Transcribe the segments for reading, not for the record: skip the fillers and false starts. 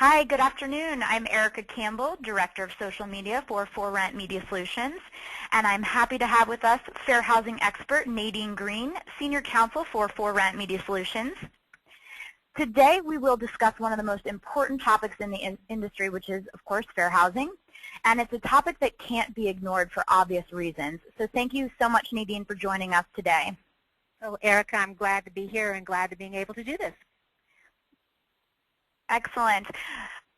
Hi, good afternoon. I'm Erica Campbell, Director of Social Media for ForRent Media Solutions, and I'm happy to have with us fair housing expert Nadine Green, Senior Counsel for ForRent Media Solutions. Today we will discuss one of the most important topics in the industry, which is, of course, fair housing, and it's a topic that can't be ignored for obvious reasons. So thank you so much, Nadine, for joining us today. Well, Erica, I'm glad to be here and glad to being able to do this. Excellent.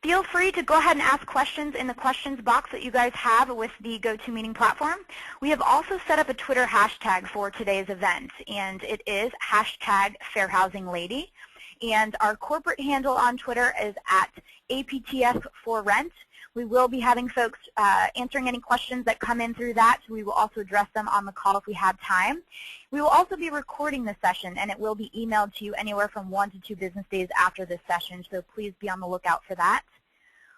Feel free to go ahead and ask questions in the questions box that you guys have with the GoToMeeting platform. We have also set up a Twitter hashtag for today's event, and it is #FairHousingLady. And our corporate handle on Twitter is @APTS4Rent. We will be having folks answering any questions that come in through that. We will also address them on the call if we have time. We will also be recording the session, and it will be emailed to you anywhere from 1 to 2 business days after this session, so please be on the lookout for that.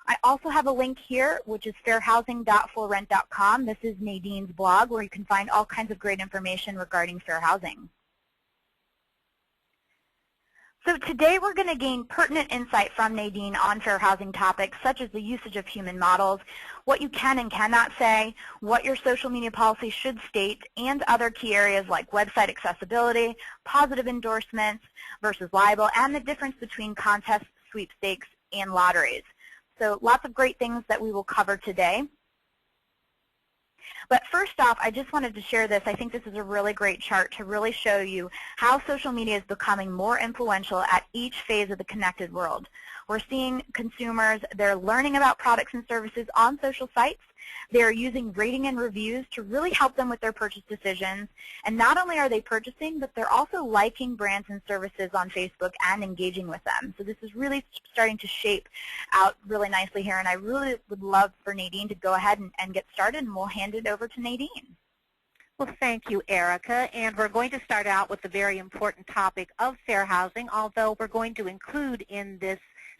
I also have a link here, which is fairhousing.forrent.com. This is Nadine's blog, where you can find all kinds of great information regarding fair housing. So today we're going to gain pertinent insight from Nadine on fair housing topics such as the usage of human models, what you can and cannot say, what your social media policy should state, and other key areas like website accessibility, positive endorsements versus libel, and the difference between contests, sweepstakes, and lotteries. So lots of great things that we will cover today. But first off, I just wanted to share this. I think this is a really great chart to really show you how social media is becoming more influential at each phase of the connected world. We're seeing consumers, they're learning about products and services on social sites. They're using rating and reviews to really help them with their purchase decisions. And not only are they purchasing, but they're also liking brands and services on Facebook and engaging with them. So this is really starting to shape out really nicely here. And I really would love for Nadine to go ahead and get started, and we'll hand it over to Nadine. Well, thank you, Erica. And we're going to start out with the very important topic of fair housing, although we're going to include in this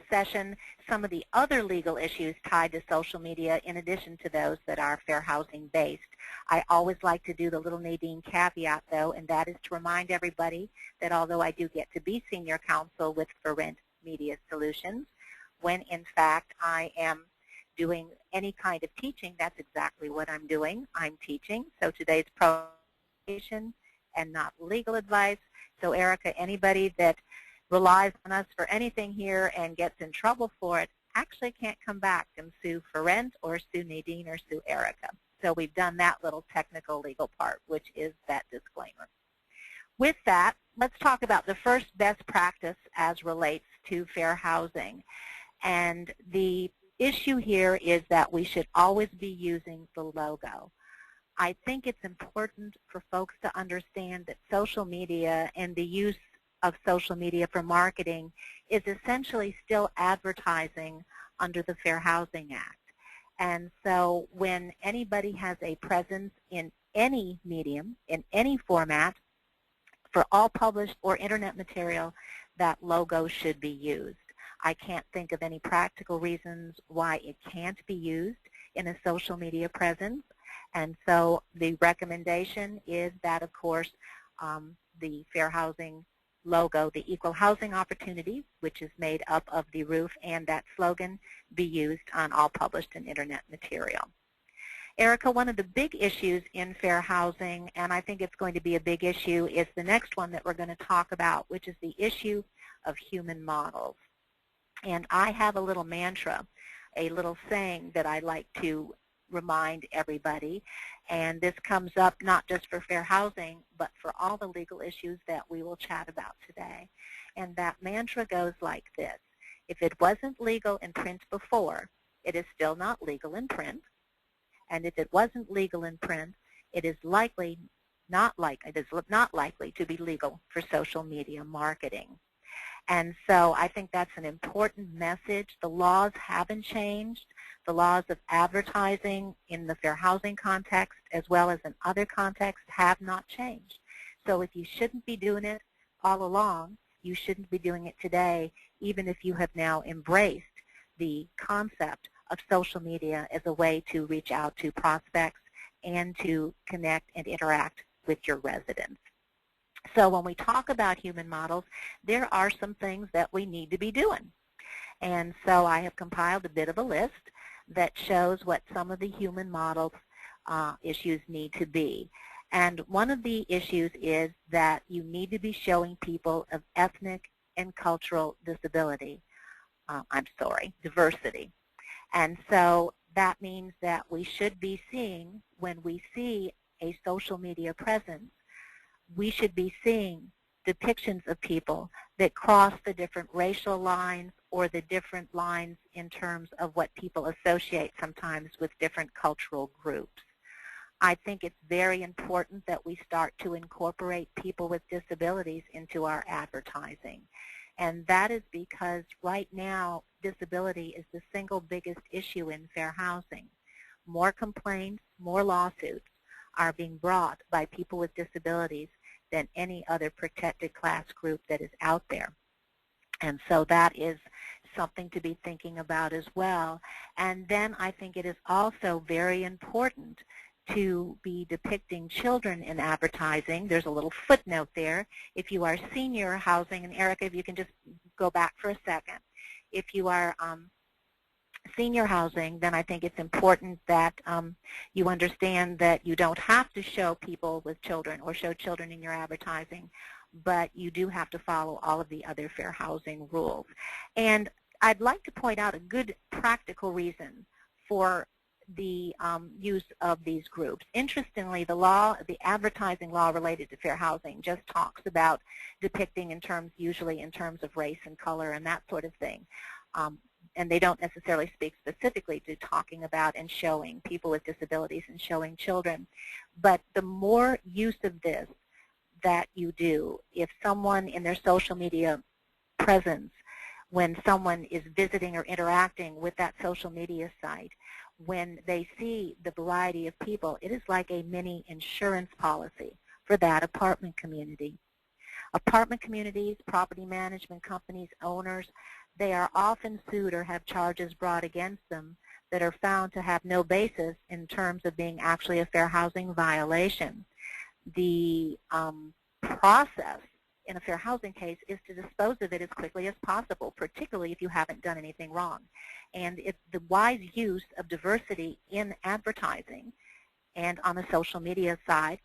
session some of the other legal issues tied to social media in addition to those that are fair housing based. I always like to do the little Nadine caveat, though, and that is to remind everybody that although I do get to be senior counsel with ForRent Media Solutions, when in fact I am doing any kind of teaching, that's exactly what I'm doing. I'm teaching. So today's presentation and not legal advice. So Erica, anybody that relies on us for anything here and gets in trouble for it actually can't come back and sue ForRent or sue Nadine or sue Erica. So we've done that little technical legal part, which is that disclaimer. With that, let's talk about the first best practice as relates to fair housing. And the issue here is that we should always be using the logo. I think it's important for folks to understand that social media and the use of social media for marketing is essentially still advertising under the Fair Housing Act. And so when anybody has a presence in any medium, in any format, for all published or internet material, that logo should be used. I can't think of any practical reasons why it can't be used in a social media presence. And so the recommendation is that, of course, the Fair Housing logo, the Equal Housing Opportunity, which is made up of the roof and that slogan, be used on all published and internet material. Erica, one of the big issues in fair housing, and I think it's going to be a big issue, is the next one that we're going to talk about, which is the issue of human models. And I have a little mantra, a little saying that I like to remind everybody, and this comes up not just for fair housing, but for all the legal issues that we will chat about today. And that mantra goes like this: if it wasn't legal in print before, it is still not legal in print. And if it wasn't legal in print, it is not likely to be legal for social media marketing. And so I think that's an important message. The laws haven't changed. The laws of advertising in the fair housing context as well as in other contexts have not changed. So if you shouldn't be doing it all along, you shouldn't be doing it today, even if you have now embraced the concept of social media as a way to reach out to prospects and to connect and interact with your residents. So when we talk about human models, there are some things that we need to be doing. And so I have compiled a bit of a list that shows what some of the human model issues need to be. And one of the issues is that you need to be showing people of ethnic and cultural diversity. And so that means that we should be seeing, when we see a social media presence, we should be seeing depictions of people that cross the different racial lines or the different lines in terms of what people associate sometimes with different cultural groups. I think it's very important that we start to incorporate people with disabilities into our advertising. And that is because right now, disability is the single biggest issue in fair housing. More complaints, more lawsuits are being brought by people with disabilities than any other protected class group that is out there. And so that is something to be thinking about as well. And then I think it is also very important to be depicting children in advertising. There's a little footnote there. If you are senior housing, and Erica, if you can just go back for a second. If you are senior housing, then I think it's important that you understand that you don't have to show people with children or show children in your advertising, but you do have to follow all of the other fair housing rules. And I'd like to point out a good practical reason for the use of these groups. Interestingly, the advertising law related to fair housing just talks about depicting in terms, usually in terms of race and color and that sort of thing. And they don't necessarily speak specifically to talking about and showing people with disabilities and showing children. But the more use of this that you do, if someone in their social media presence, when someone is visiting or interacting with that social media site, when they see the variety of people, it is like a mini insurance policy for that apartment community. Apartment communities, property management companies, owners, they are often sued or have charges brought against them that are found to have no basis in terms of being actually a fair housing violation. The process in a fair housing case is to dispose of it as quickly as possible, particularly if you haven't done anything wrong. And it's the wise use of diversity in advertising and on the social media side,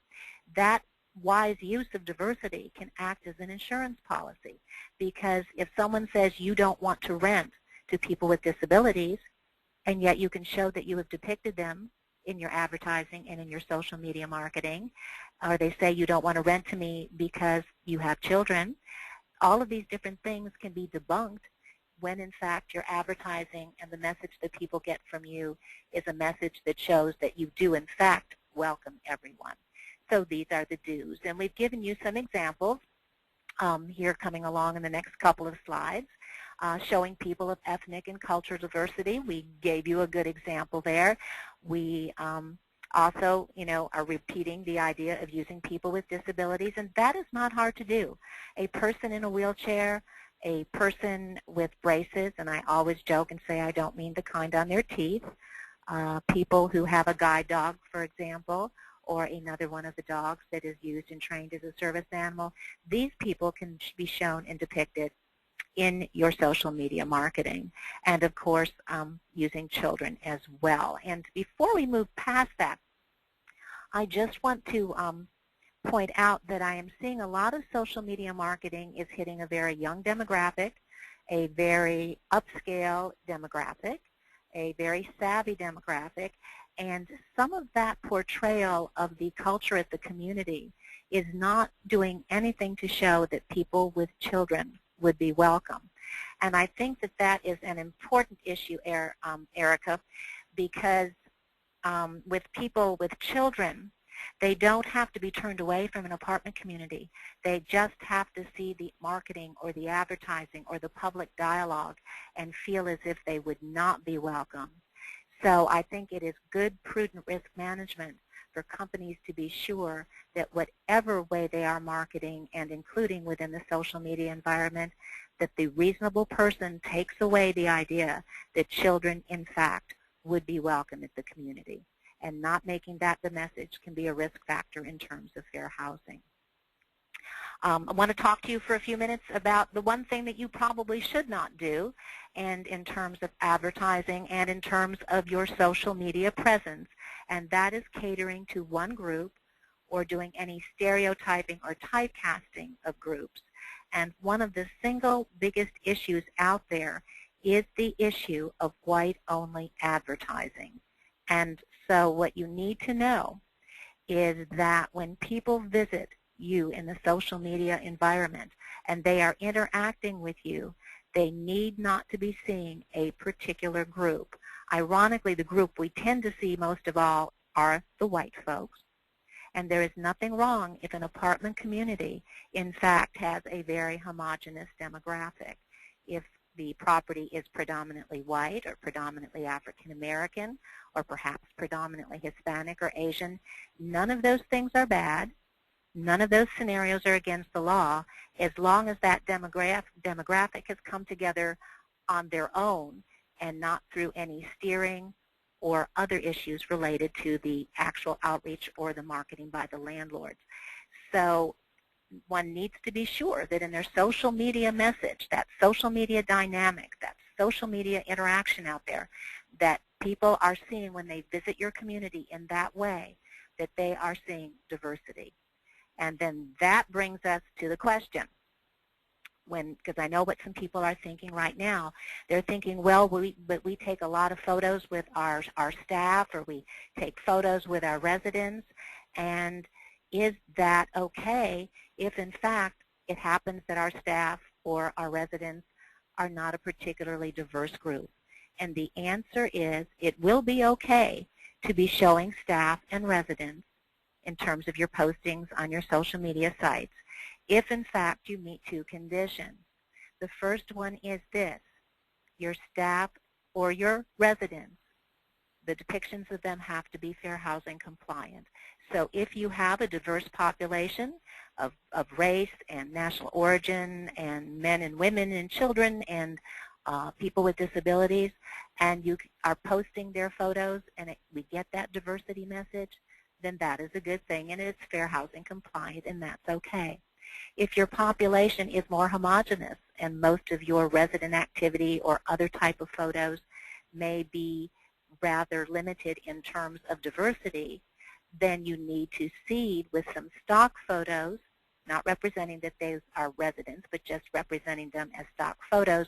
that wise use of diversity can act as an insurance policy. Because if someone says you don't want to rent to people with disabilities, and yet you can show that you have depicted them in your advertising and in your social media marketing, or they say you don't want to rent to me because you have children, all of these different things can be debunked when in fact your advertising and the message that people get from you is a message that shows that you do in fact welcome everyone. So these are the do's. And we've given you some examples here coming along in the next couple of slides. Showing people of ethnic and cultural diversity. We gave you a good example there. We also, are repeating the idea of using people with disabilities, and that is not hard to do. A person in a wheelchair, a person with braces, and I always joke and say I don't mean the kind on their teeth, people who have a guide dog, for example, or another one of the dogs that is used and trained as a service animal. These people can be shown and depicted in your social media marketing, and of course using children as well. And before we move past that, I just want to point out that I am seeing a lot of social media marketing is hitting a very young demographic, a very upscale demographic, a very savvy demographic, and some of that portrayal of the culture at the community is not doing anything to show that people with children would be welcome. And I think that that is an important issue, Erica, because with people with children, they don't have to be turned away from an apartment community. They just have to see the marketing or the advertising or the public dialogue and feel as if they would not be welcome. So I think it is good, prudent risk management for companies to be sure that whatever way they are marketing and including within the social media environment, that the reasonable person takes away the idea that children, in fact, would be welcome at the community. And not making that the message can be a risk factor in terms of fair housing. I want to talk to you for a few minutes about the one thing that you probably should not do, and in terms of advertising and in terms of your social media presence, and that is catering to one group or doing any stereotyping or typecasting of groups. And one of the single biggest issues out there is the issue of white-only advertising. And so what you need to know is that when people visit you in the social media environment and they are interacting with you, they need not to be seeing a particular group. Ironically, the group we tend to see most of all are the white folks. And there is nothing wrong if an apartment community, in fact, has a very homogeneous demographic. If the property is predominantly white or predominantly African American or perhaps predominantly Hispanic or Asian, none of those things are bad. None of those scenarios are against the law as long as that demographic has come together on their own and not through any steering or other issues related to the actual outreach or the marketing by the landlords. So one needs to be sure that in their social media message, that social media dynamic, that social media interaction out there, that people are seeing when they visit your community in that way, that they are seeing diversity. And then that brings us to the question. Because I know what some people are thinking right now. They're thinking, well, but we take a lot of photos with our staff, or we take photos with our residents, and is that okay if, in fact, it happens that our staff or our residents are not a particularly diverse group? And the answer is it will be okay to be showing staff and residents in terms of your postings on your social media sites if, in fact, you meet two conditions. The first one is this: your staff or your residents, the depictions of them have to be fair housing compliant. So if you have a diverse population of race and national origin and men and women and children and people with disabilities, and you are posting their photos and we get that diversity message, then that is a good thing and it's fair housing compliant, and that's okay. If your population is more homogeneous and most of your resident activity or other type of photos may be rather limited in terms of diversity, then you need to seed with some stock photos, not representing that those are residents, but just representing them as stock photos,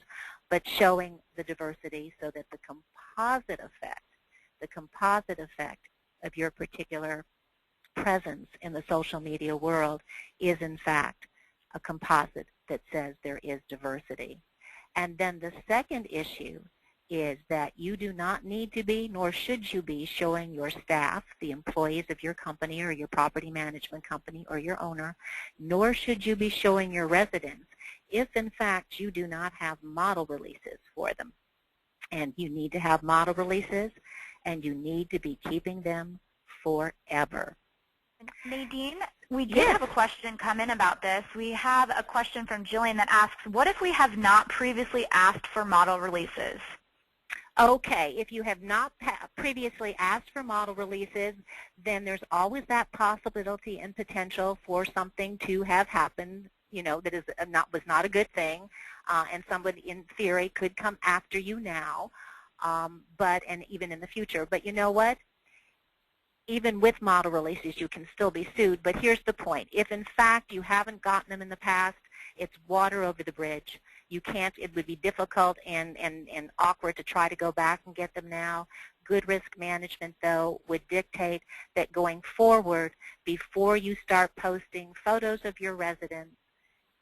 but showing the diversity so that the composite effect of your particular presence in the social media world is, in fact, a composite that says there is diversity. And then the second issue is that you do not need to be, nor should you be, showing your staff, the employees of your company or your property management company or your owner, nor should you be showing your residents if, in fact, you do not have model releases for them. And you need to have model releases, and you need to be keeping them forever. Nadine, we did have a question come in about this. We have a question from Jillian that asks, what if we have not previously asked for model releases? Okay, if you have not previously asked for model releases, then there's always that possibility and potential for something to have happened, you know, that was not a good thing, and somebody in theory could come after you now, and even in the future. But you know what? Even with model releases, you can still be sued. But here's the point. If, in fact, you haven't gotten them in the past, it's water over the bridge. You can't, it would be difficult and awkward to try to go back and get them now. Good risk management, though, would dictate that going forward, before you start posting photos of your residents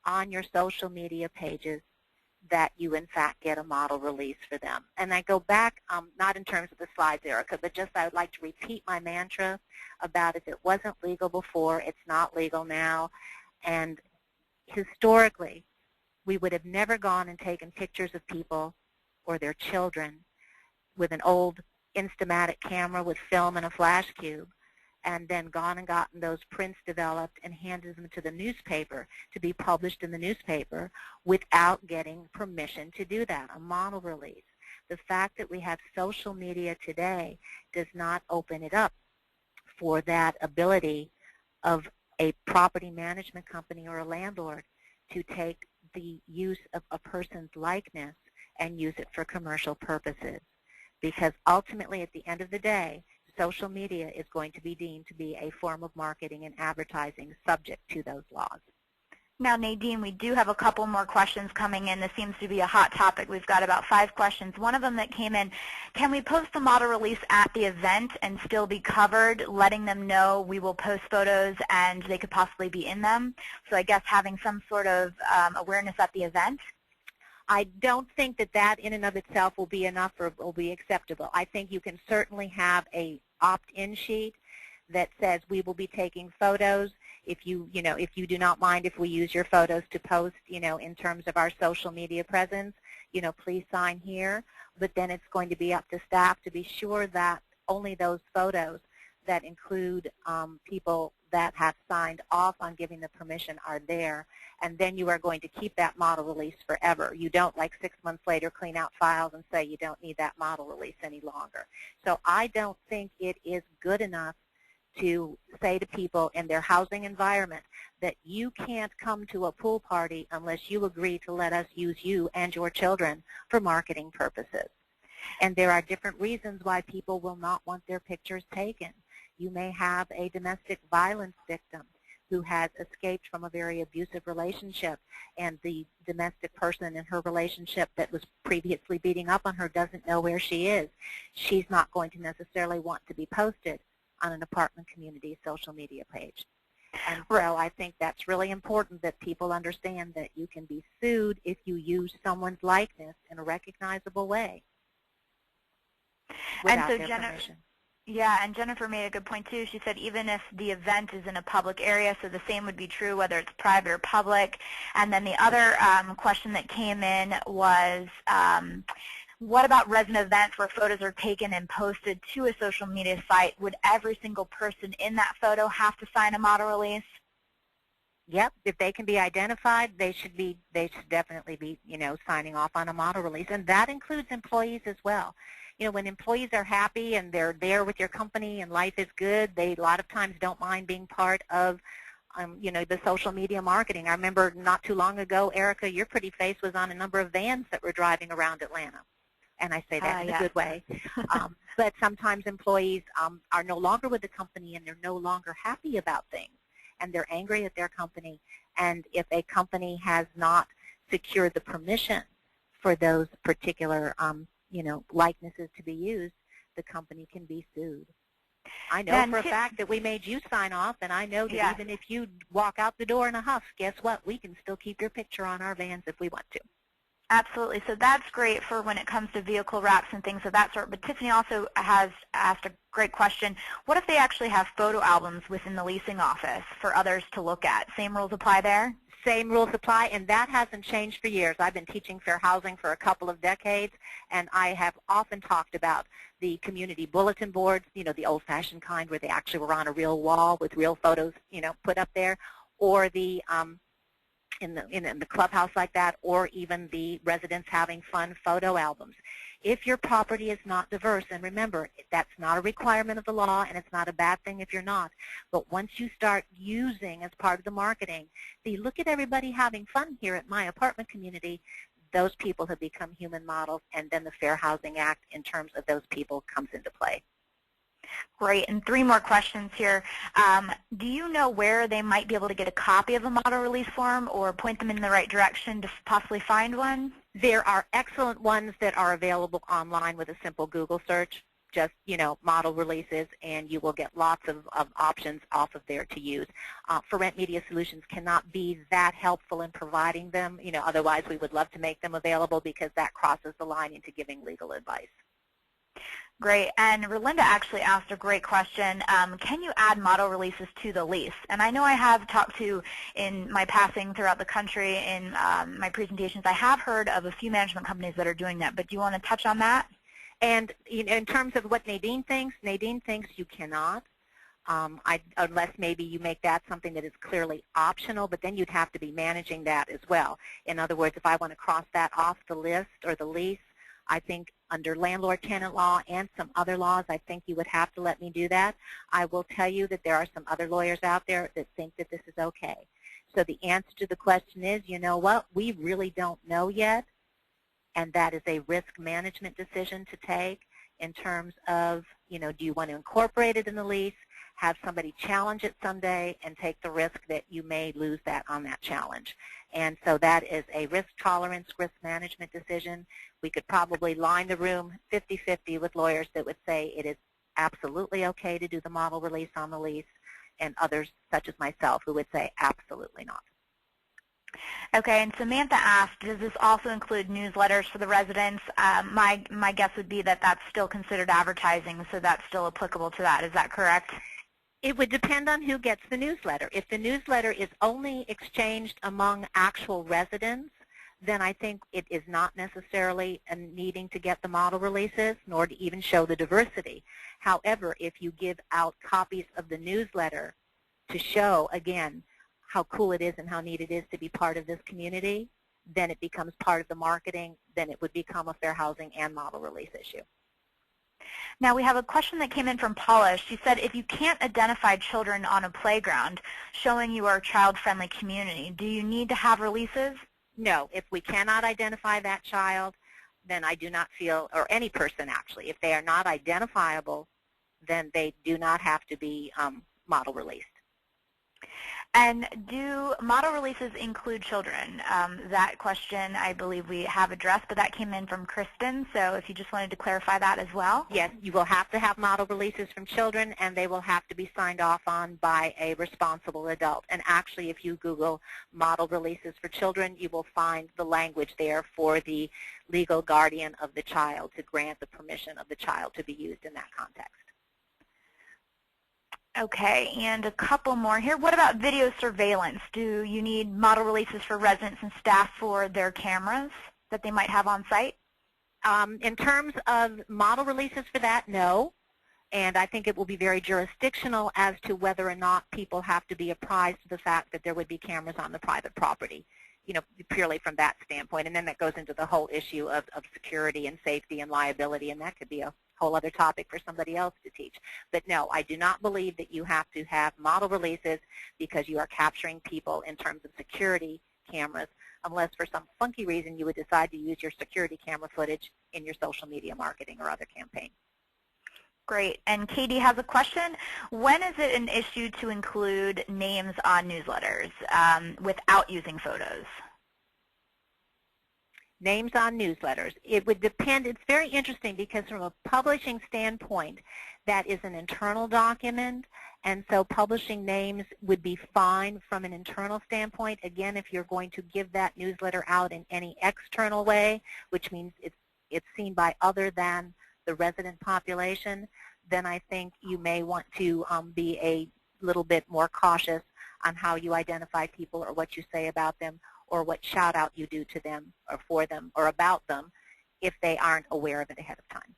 on your social media pages, that you, in fact, get a model release for them. And I go back, not in terms of the slides, Erica, but just I would like to repeat my mantra about if it wasn't legal before, it's not legal now. And historically, we would have never gone and taken pictures of people or their children with an old Instamatic camera with film and a flash cube, and then gone and gotten those prints developed and handed them to the newspaper to be published in the newspaper without getting permission to do that, a model release. The fact that we have social media today does not open it up for that ability of a property management company or a landlord to take the use of a person's likeness and use it for commercial purposes. Because ultimately, at the end of the day, social media is going to be deemed to be a form of marketing and advertising subject to those laws. Now, Nadine, we do have a couple more questions coming in. This seems to be a hot topic. We've got about 5 questions. One of them that came in, can we post the model release at the event and still be covered, letting them know we will post photos and they could possibly be in them? So I guess having some sort of awareness at the event. I don't think that that in and of itself will be enough or will be acceptable. I think you can certainly have a opt-in sheet that says we will be taking photos. If you do not mind if we use your photos to post, in terms of our social media presence, please sign here. But then it's going to be up to staff to be sure that only those photos that include people that have signed off on giving the permission are there. And then you are going to keep that model release forever. You don't, like 6 months later, clean out files and say you don't need that model release any longer. So I don't think it is good enough to say to people in their housing environment that you can't come to a pool party unless you agree to let us use you and your children for marketing purposes. And there are different reasons why people will not want their pictures taken. You may have a domestic violence victim who has escaped from a very abusive relationship, and the domestic person in her relationship that was previously beating up on her doesn't know where she is. She's not going to necessarily want to be posted on an apartment community social media page. And so I think that's really important that people understand that you can be sued if you use someone's likeness in a recognizable way without their permission. Yeah, and Jennifer made a good point too. She said even if the event is in a public area, so the same would be true whether it's private or public. And then the other question that came in was, what about resident events where photos are taken and posted to a social media site? Would every single person in that photo have to sign a model release? Yep, if they can be identified, they should definitely be, signing off on a model release, and that includes employees as well. When employees are happy and they're there with your company and life is good, they a lot of times don't mind being part of the social media marketing. I remember not too long ago, Erica, your pretty face was on a number of vans that were driving around Atlanta. And I say that in a good way. But sometimes employees are no longer with the company and they're no longer happy about things. And they're angry at their company. And if a company has not secured the permission for those particular, likenesses to be used, the company can be sued. I know for a fact that we made you sign off, and I know that even if you walk out the door in a huff, guess what? We can still keep your picture on our vans if we want to. Absolutely. So that's great for when it comes to vehicle wraps and things of that sort. But Tiffany also has asked a great question. What if they actually have photo albums within the leasing office for others to look at? Same rules apply there? Same rules apply, and that hasn't changed for years. I've been teaching fair housing for a couple of decades, and I have often talked about the community bulletin boards, the old-fashioned kind where they actually were on a real wall with real photos, put up there, or the in the clubhouse like that, or even the residents having fun photo albums. If your property is not diverse, and remember, that's not a requirement of the law, and it's not a bad thing if you're not, but once you start using as part of the marketing, look at everybody having fun here at my apartment community, those people have become human models, and then the Fair Housing Act in terms of those people comes into play. Great. And 3 more questions here. Do you know where they might be able to get a copy of a model release form or point them in the right direction to possibly find one? There are excellent ones that are available online with a simple Google search. Just, model releases, and you will get lots of options off of there to use. ForRent Media Solutions cannot be that helpful in providing them. Otherwise we would love to make them available because that crosses the line into giving legal advice. Great. And Relinda actually asked a great question. Can you add model releases to the lease? And I know I have talked to, in my passing throughout the country in my presentations, I have heard of a few management companies that are doing that. But do you want to touch on that? And in terms of what Nadine thinks you cannot. Unless maybe you make that something that is clearly optional, but then you'd have to be managing that as well. In other words, if I want to cross that off the list or the lease, I think under landlord-tenant law and some other laws, I think you would have to let me do that. I will tell you that there are some other lawyers out there that think that this is okay. So the answer to the question is, you know what, we really don't know yet, and that is a risk management decision to take in terms of, you know, do you want to incorporate it in the lease, have somebody challenge it someday, and take the risk that you may lose that on that challenge. And so that is a risk tolerance, risk management decision. We could probably line the room 50-50 with lawyers that would say it is absolutely okay to do the model release on the lease, and others, such as myself, who would say absolutely not. Okay, and Samantha asked, does this also include newsletters for the residents? My guess would be that that's still considered advertising, so that's still applicable to that. Is that correct? It would depend on who gets the newsletter. If the newsletter is only exchanged among actual residents, then I think it is not necessarily needing to get the model releases, nor to even show the diversity. However, if you give out copies of the newsletter to show, again, how cool it is and how neat it is to be part of this community, then it becomes part of the marketing, then it would become a fair housing and model release issue. Now we have a question that came in from Paula. She said, if you can't identify children on a playground showing you are a child-friendly community, do you need to have releases? No. If we cannot identify that child, then I do not feel, or any person actually, if they are not identifiable, then they do not have to be model released. And do model releases include children? That question I believe we have addressed, but that came in from Kristen, so if you just wanted to clarify that as well. Yes, you will have to have model releases from children, and they will have to be signed off on by a responsible adult. And actually, if you Google model releases for children, you will find the language there for the legal guardian of the child to grant the permission of the child to be used in that context. Okay, and a couple more here. What about video surveillance? Do you need model releases for residents and staff for their cameras that they might have on site? In terms of model releases for that, no. And I think it will be very jurisdictional as to whether or not people have to be apprised of the fact that there would be cameras on the private property, you know, purely from that standpoint. And then that goes into the whole issue of security and safety and liability, and that could be a whole other topic for somebody else to teach. But no, I do not believe that you have to have model releases because you are capturing people in terms of security cameras, unless for some funky reason you would decide to use your security camera footage in your social media marketing or other campaign. Great. And Katie has a question. When is it an issue to include names on newsletters without using photos? Names on newsletters. It would depend. It's very interesting because from a publishing standpoint, that is an internal document, and so publishing names would be fine from an internal standpoint. Again, if you're going to give that newsletter out in any external way, which means it's seen by other than the resident population, then I think you may want to be a little bit more cautious on how you identify people or what you say about them, or what shout out you do to them or for them or about them if they aren't aware of it ahead of time.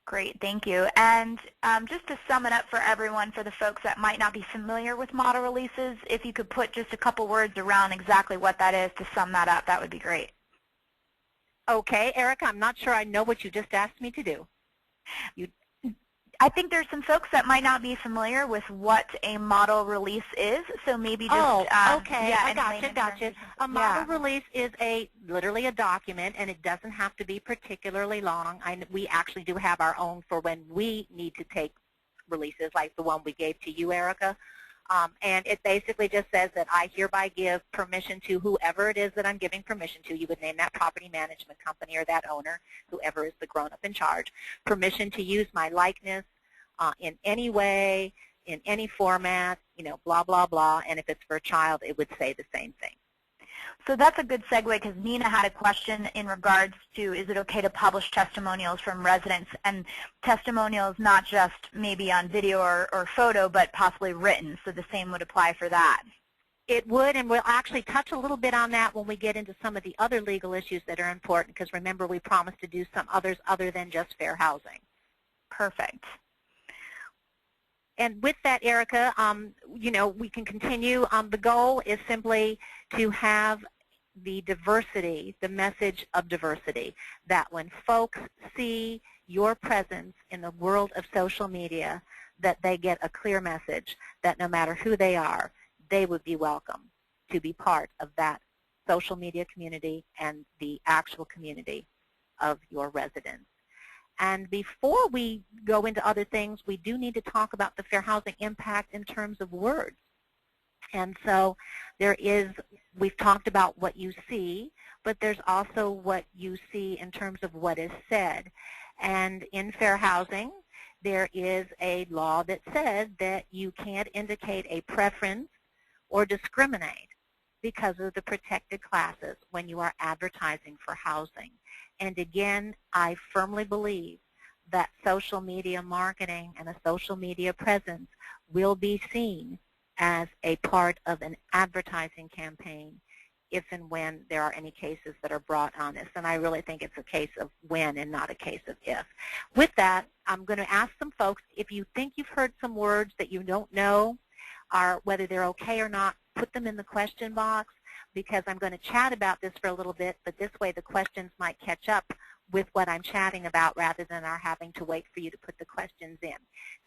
Great, thank you. And just to sum it up for everyone, for the folks that might not be familiar with model releases, if you could put just a couple words around exactly what that is to sum that up, that would be great. Okay, Erica, I'm not sure I know what you just asked me to do. I think there's some folks that might not be familiar with what a model release is, so maybe just okay, yeah, I gotcha. A model release is literally a document, and it doesn't have to be particularly long. We actually do have our own for when we need to take releases, like the one we gave to you, Erica. And it basically just says that I hereby give permission to whoever it is that I'm giving permission to. You would name that property management company or that owner, whoever is the grown-up in charge, permission to use my likeness in any way, in any format, you know, blah, blah, blah. And if it's for a child, it would say the same thing. So that's a good segue because Nina had a question in regards to, is it okay to publish testimonials from residents, and testimonials not just maybe on video or photo, but possibly written, so the same would apply for that. It would, and we'll actually touch a little bit on that when we get into some of the other legal issues that are important, because remember, we promised to do some others other than just fair housing. Perfect. And with that, Erica, you know, we can continue. The goal is simply to have the diversity, the message of diversity, that when folks see your presence in the world of social media, that they get a clear message that no matter who they are, they would be welcome to be part of that social media community and the actual community of your residents. And before we go into other things, we do need to talk about the fair housing impact in terms of words. And so we've talked about what you see, but there's also what you see in terms of what is said. And in fair housing, there is a law that says that you can't indicate a preference or discriminate because of the protected classes when you are advertising for housing. And again, I firmly believe that social media marketing and a social media presence will be seen as a part of an advertising campaign if and when there are any cases that are brought on this. And I really think it's a case of when and not a case of if. With that, I'm going to ask some folks, if you think you've heard some words that you don't know, whether they're okay or not, put them in the question box, because I'm going to chat about this for a little bit, but this way the questions might catch up with what I'm chatting about rather than our having to wait for you to put the questions in.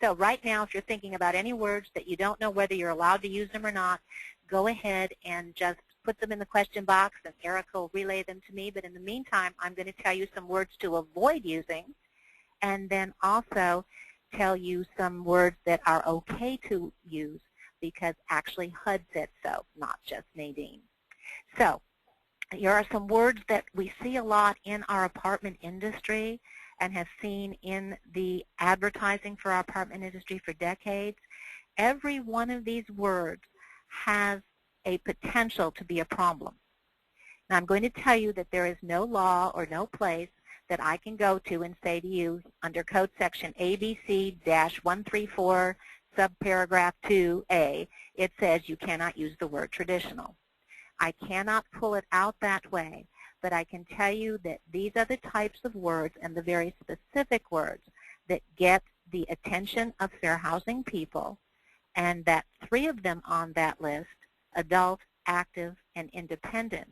So right now, if you're thinking about any words that you don't know whether you're allowed to use them or not, go ahead and just put them in the question box, and Erica will relay them to me. But in the meantime, I'm going to tell you some words to avoid using, and then also tell you some words that are okay to use, because actually HUD said so, not just Nadine. So here are some words that we see a lot in our apartment industry and have seen in the advertising for our apartment industry for decades. Every one of these words has a potential to be a problem. Now, I'm going to tell you that there is no law or no place that I can go to and say to you, under code section ABC-134, subparagraph 2A, it says you cannot use the word traditional. I cannot pull it out that way, but I can tell you that these are the types of words and the very specific words that get the attention of fair housing people, and that 3 of them on that list, adult, active, and independent,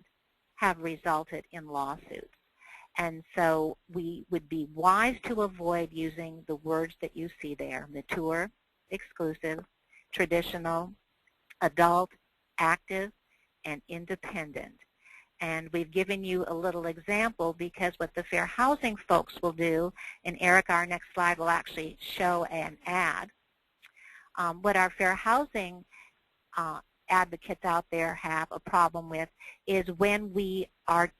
have resulted in lawsuits. And so we would be wise to avoid using the words that you see there: mature, exclusive, traditional, adult, active, and independent. And we've given you a little example, because what the fair housing folks will do, and Erica, our next slide will actually show an ad. What our fair housing advocates out there have a problem with is when we are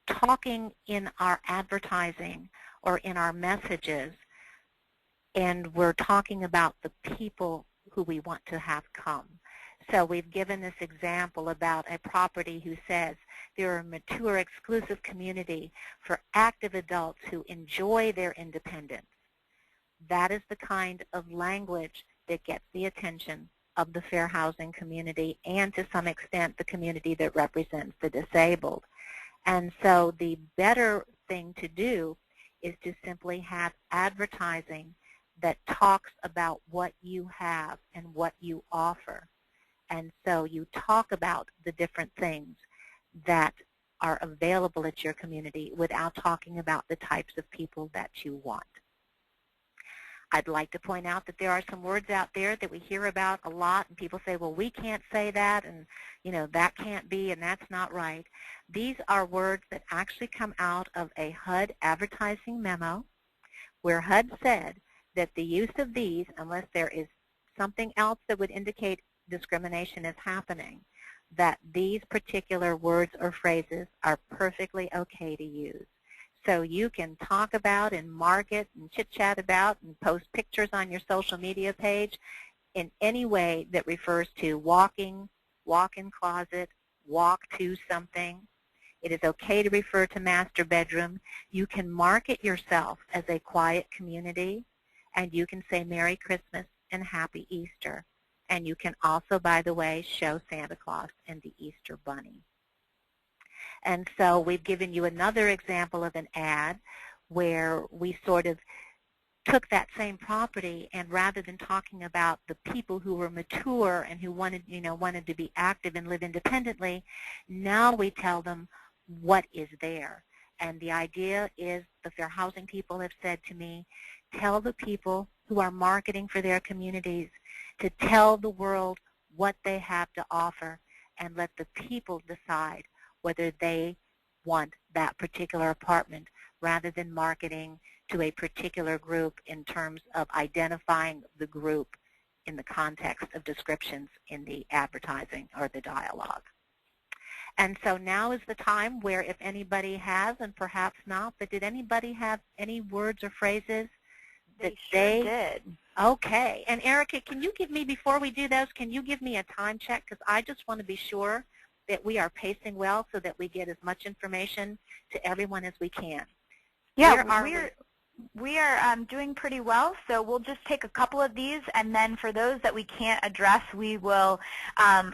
talking in our advertising or in our messages, and we're talking about the people who we want to have come. So we've given this example about a property who says they're a mature, exclusive community for active adults who enjoy their independence. That is the kind of language that gets the attention of the fair housing community, and to some extent the community that represents the disabled. And so the better thing to do is to simply have advertising that talks about what you have and what you offer. And so you talk about the different things that are available at your community without talking about the types of people that you want. I'd like to point out that there are some words out there that we hear about a lot, and people say, well, we can't say that, and that can't be, and that's not right. These are words that actually come out of a HUD advertising memo, where HUD said that the use of these, unless there is something else that would indicate discrimination is happening, that these particular words or phrases are perfectly okay to use. So you can talk about and market and chit-chat about and post pictures on your social media page in any way that refers to walking, walk-in closet, walk to something. It is okay to refer to master bedroom. You can market yourself as a quiet community, and you can say Merry Christmas and Happy Easter. And you can also, by the way, show Santa Claus and the Easter Bunny. And so we've given you another example of an ad where we sort of took that same property, and rather than talking about the people who were mature and who wanted to be active and live independently, now we tell them what is there. And the idea is, the fair housing people have said to me, tell the people who are marketing for their communities to tell the world what they have to offer, and let the people decide whether they want that particular apartment, rather than marketing to a particular group in terms of identifying the group in the context of descriptions in the advertising or the dialogue. And so now is the time where, if anybody has, and perhaps not, but did anybody have any words or phrases that they did? Okay. And Erica, can you give me, before we do those, can you give me a time check? Because I just want to be sure that we are pacing well so that we get as much information to everyone as we can. Yeah, we are doing pretty well, so we'll just take a couple of these, and then for those that we can't address, we will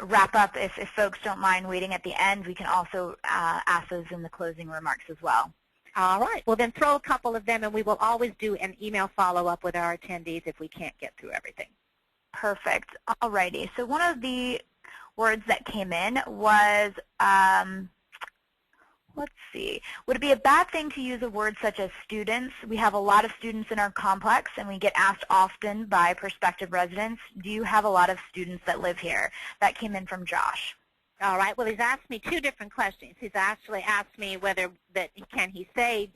wrap up. If folks don't mind waiting at the end, we can also ask those in the closing remarks as well. All right. Well, then throw a couple of them, and we will always do an email follow-up with our attendees if we can't get through everything. Perfect. All righty. So one of the words that came in was, let's see, would it be a bad thing to use a word such as students? We have a lot of students in our complex, and we get asked often by prospective residents, do you have a lot of students that live here? That came in from Josh. All right. Well, he's asked me two different questions. He's actually asked me whether can he say,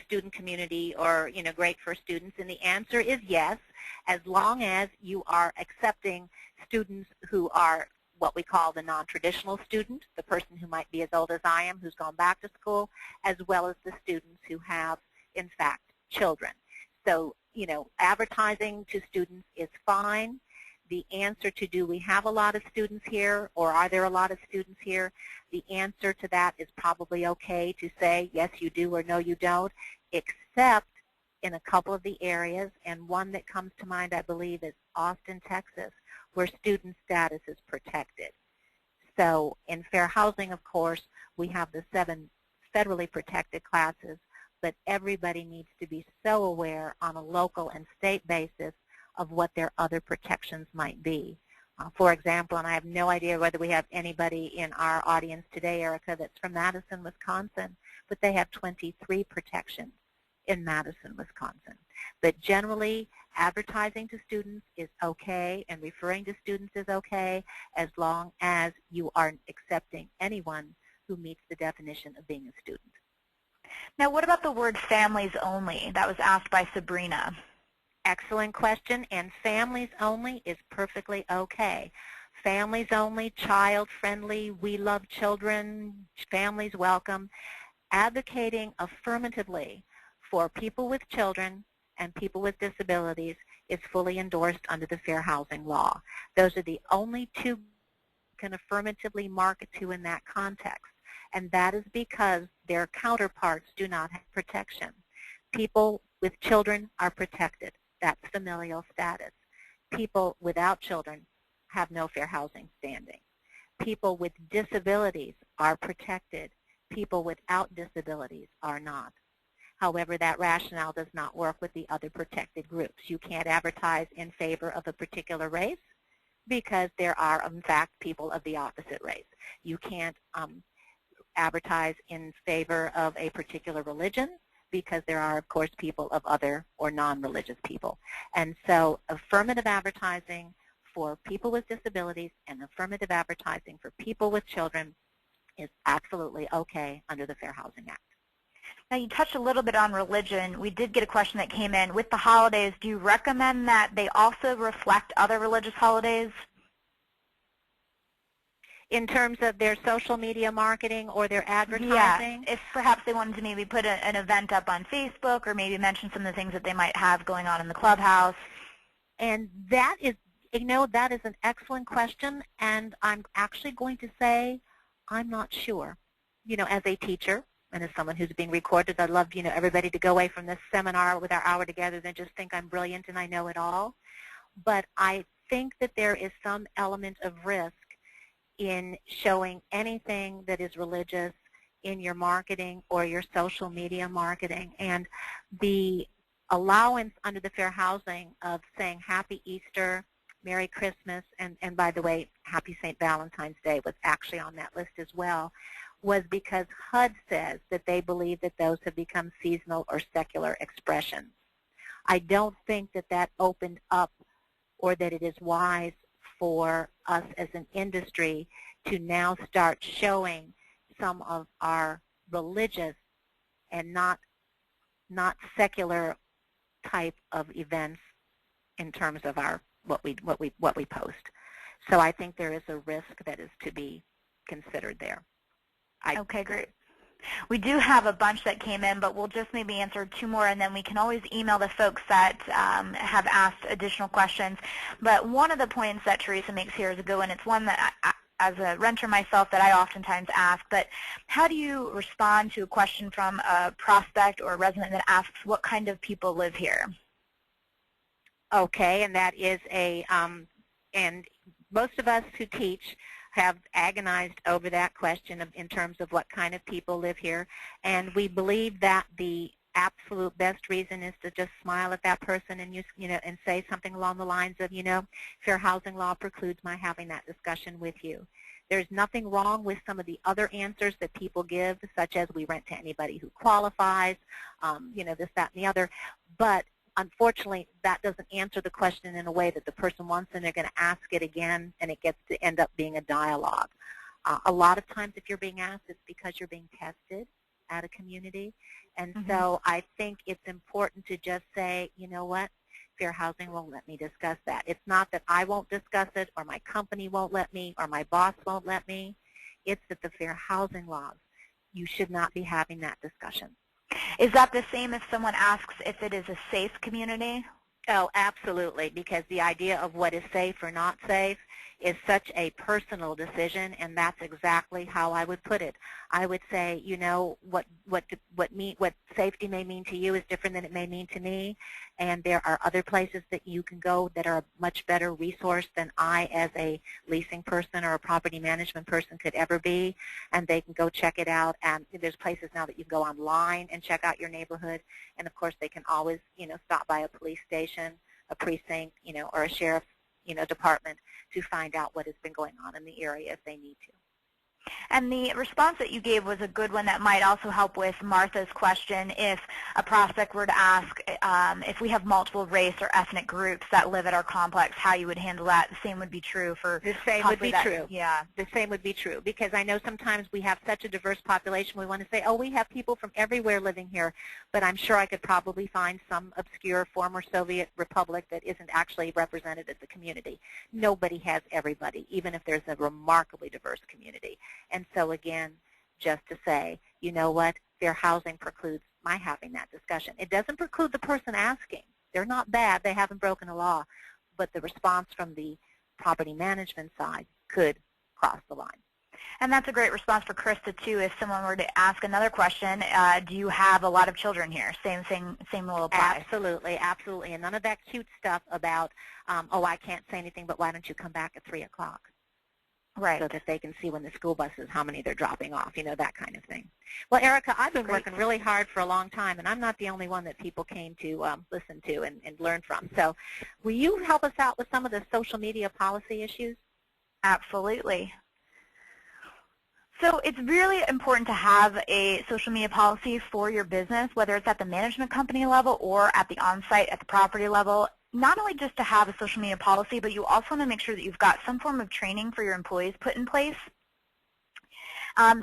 student community or, great for students. And the answer is yes, as long as you are accepting students who are what we call the non-traditional student, the person who might be as old as I am, who's gone back to school, as well as the students who have, in fact, children. So, advertising to students is fine. The answer to, do we have a lot of students here, or are there a lot of students here? The answer to that is probably okay to say yes you do or no you don't, except in a couple of the areas, and one that comes to mind I believe is Austin, Texas, where student status is protected. So in fair housing, of course, we have the 7 federally protected classes, but everybody needs to be so aware on a local and state basis of what their other protections might be. For example, and I have no idea whether we have anybody in our audience today, Erica, that's from Madison, Wisconsin, but they have 23 protections in Madison, Wisconsin. But generally, advertising to students is okay, and referring to students is okay, as long as you are accepting anyone who meets the definition of being a student. Now, what about the word families only? That was asked by Sabrina. Excellent question, and families only is perfectly okay. Families only, child-friendly, we love children, families welcome. Advocating affirmatively for people with children and people with disabilities is fully endorsed under the Fair Housing Law. Those are the only two you can affirmatively market to in that context, and that is because their counterparts do not have protection. People with children are protected. That's familial status. People without children have no fair housing standing. People with disabilities are protected. People without disabilities are not. However, that rationale does not work with the other protected groups. You can't advertise in favor of a particular race because there are, in fact, people of the opposite race. You can't advertise in favor of a particular religion because there are, of course, people of other or non-religious people. And so affirmative advertising for people with disabilities and affirmative advertising for people with children is absolutely okay under the Fair Housing Act. Now, you touched a little bit on religion. We did get a question that came in. With the holidays, do you recommend that they also reflect other religious holidays? In terms of their social media marketing or their advertising? Yeah, if perhaps they wanted to maybe put an event up on Facebook or maybe mention some of the things that they might have going on in the clubhouse. And that is, that is an excellent question, and I'm actually going to say I'm not sure. As a teacher and as someone who's being recorded, I'd love, everybody to go away from this seminar with our hour together and just think I'm brilliant and I know it all. But I think that there is some element of risk in showing anything that is religious in your marketing or your social media marketing. And the allowance under the Fair Housing of saying Happy Easter, Merry Christmas, and by the way, Happy St. Valentine's Day was actually on that list as well, was because HUD says that they believe that those have become seasonal or secular expressions. I don't think that that opened up or that it is wise for us as an industry to now start showing some of our religious and not secular type of events in terms of our what we post. So I think there is a risk that is to be considered there. Okay, great. We do have a bunch that came in, but we'll just maybe answer 2 more, and then we can always email the folks that have asked additional questions. But one of the points that Teresa makes here is a good one. It's one that as a renter myself that I oftentimes ask, but how do you respond to a question from a prospect or a resident that asks what kind of people live here? Okay, and that is and most of us who teach have agonized over that question in terms of what kind of people live here, and we believe that the absolute best reason is to just smile at that person and and say something along the lines of, fair housing law precludes my having that discussion with you. There's nothing wrong with some of the other answers that people give, such as we rent to anybody who qualifies, this, that, and the other, but unfortunately, that doesn't answer the question in a way that the person wants, and they're going to ask it again, and it gets to end up being a dialogue. A lot of times if you're being asked, it's because you're being tested at a community. And so I think it's important to just say, you know what, fair housing won't let me discuss that. It's not that I won't discuss it, or my company won't let me, or my boss won't let me. It's that the fair housing laws, you should not be having that discussion. Is that the same if someone asks if it is a safe community? Oh, absolutely, because the idea of what is safe or not safe is such a personal decision, and that's exactly how I would put it. I would say, what safety may mean to you is different than it may mean to me, and there are other places that you can go that are a much better resource than I, as a leasing person or a property management person, could ever be, and they can go check it out. And there's places now that you can go online and check out your neighborhood, and of course they can always, stop by a police station, a precinct, or a sheriff's, department to find out what has been going on in the area if they need to. And the response that you gave was a good one that might also help with Martha's question. If a prospect were to ask if we have multiple race or ethnic groups that live at our complex, how you would handle that. The same would be true for the same would be true. Yeah, the same would be true, because I know sometimes we have such a diverse population. We want to say, oh, we have people from everywhere living here, but I'm sure I could probably find some obscure former Soviet republic that isn't actually represented as a community. Nobody has everybody, even if there's a remarkably diverse community. And so again, just to say, you know what, fair housing precludes my having that discussion. It doesn't preclude the person asking. They're not bad. They haven't broken a law. But the response from the property management side could cross the line. And that's a great response for Krista, too. If someone were to ask another question, do you have a lot of children here? Same thing, same rule applies. Absolutely, absolutely. And none of that cute stuff about, oh, I can't say anything, but why don't you come back at 3 o'clock? Right. So that they can see when the school buses, how many they're dropping off, that kind of thing. Well, Erica, I've been working really hard for a long time, and I'm not the only one that people came to listen to and learn from. So will you help us out with some of the social media policy issues? Absolutely. So it's really important to have a social media policy for your business, whether it's at the management company level or at the on-site at the property level. Not only just to have a social media policy, but you also want to make sure that you've got some form of training for your employees put in place.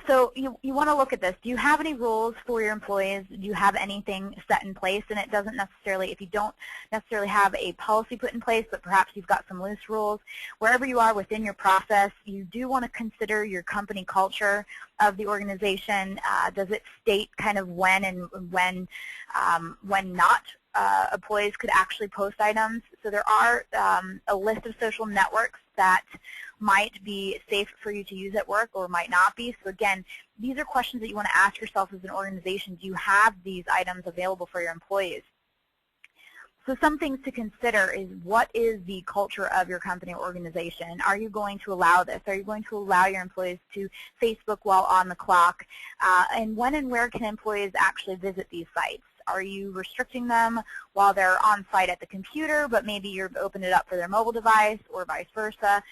So you want to look at this. Do you have any rules for your employees? Do you have anything set in place? And it doesn't necessarily, if you don't necessarily have a policy put in place, but perhaps you've got some loose rules, wherever you are within your process, you do want to consider your company culture of the organization. Does it state kind of when and when not employees could actually post items? So there are a list of social networks that might be safe for you to use at work or might not be. So again, these are questions that you want to ask yourself as an organization. Do you have these items available for your employees? So some things to consider is, what is the culture of your company or organization? Are you going to allow this? Are you going to allow your employees to Facebook while on the clock? And when and where can employees actually visit these sites? Are you restricting them while they're on site at the computer, but maybe you've opened it up for their mobile device or vice versa?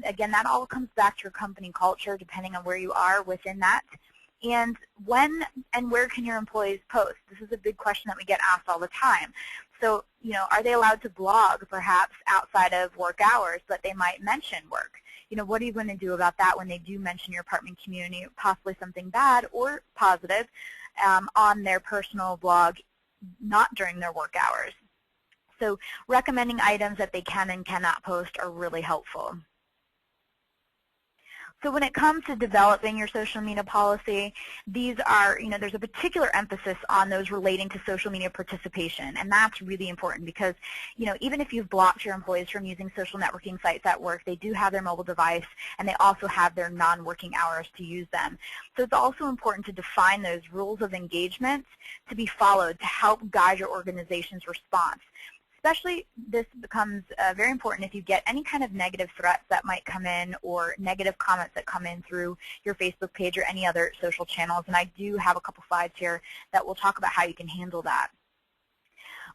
Again, that all comes back to your company culture, depending on where you are within that. And when and where can your employees post? This is a big question that we get asked all the time. So, are they allowed to blog perhaps outside of work hours, but they might mention work? What are you going to do about that when they do mention your apartment community, possibly something bad or positive, on their personal blog, not during their work hours? So recommending items that they can and cannot post are really helpful. So when it comes to developing your social media policy, these are, there's a particular emphasis on those relating to social media participation, and that's really important because, even if you've blocked your employees from using social networking sites at work, they do have their mobile device, and they also have their non-working hours to use them. So it's also important to define those rules of engagement to be followed to help guide your organization's response. Especially, this becomes very important if you get any kind of negative threats that might come in or negative comments that come in through your Facebook page or any other social channels. And I do have a couple slides here that will talk about how you can handle that.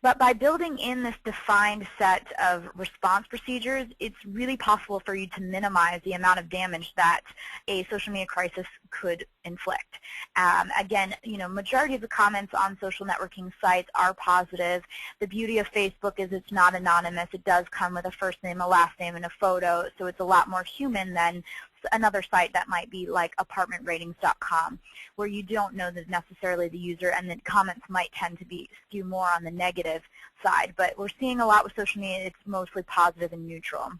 But by building in this defined set of response procedures, it's really possible for you to minimize the amount of damage that a social media crisis could inflict. Again, majority of the comments on social networking sites are positive. The beauty of Facebook is it's not anonymous. It does come with a first name, a last name, and a photo, so it's a lot more human than another site that might be like apartmentratings.com, where you don't know necessarily the user, and the comments might tend to be skew more on the negative side. But we're seeing a lot with social media, it's mostly positive and neutral.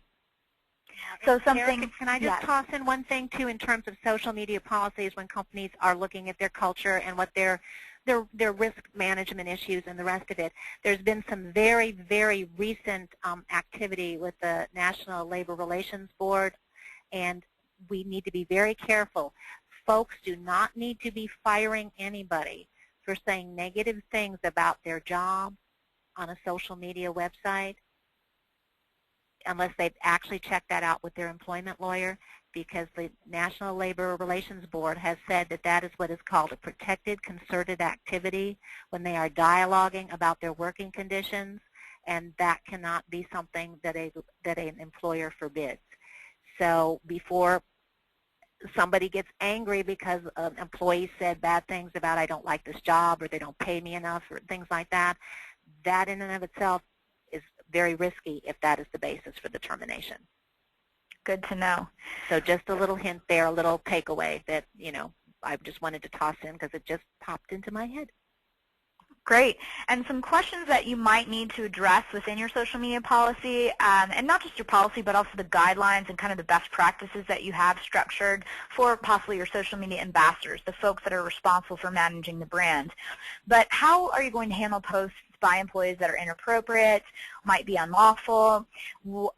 So something, Erica, can I just toss in one thing too in terms of social media policies when companies are looking at their culture and what their risk management issues and the rest of it? There's been some very, very recent activity with the National Labor Relations Board, and we need to be very careful. Folks do not need to be firing anybody for saying negative things about their job on a social media website unless they've actually checked that out with their employment lawyer, because the National Labor Relations Board has said that that is what is called a protected concerted activity when they are dialoguing about their working conditions, and that cannot be something that an employer forbids. So before somebody gets angry because an employee said bad things about I don't like this job or they don't pay me enough or things like that, that in and of itself is very risky if that is the basis for the termination. Good to know. So just a little hint there, a little takeaway that, I just wanted to toss in because it just popped into my head. Great. And some questions that you might need to address within your social media policy, and not just your policy, but also the guidelines and kind of the best practices that you have structured for possibly your social media ambassadors, the folks that are responsible for managing the brand. But how are you going to handle posts by employees that are inappropriate, might be unlawful? Will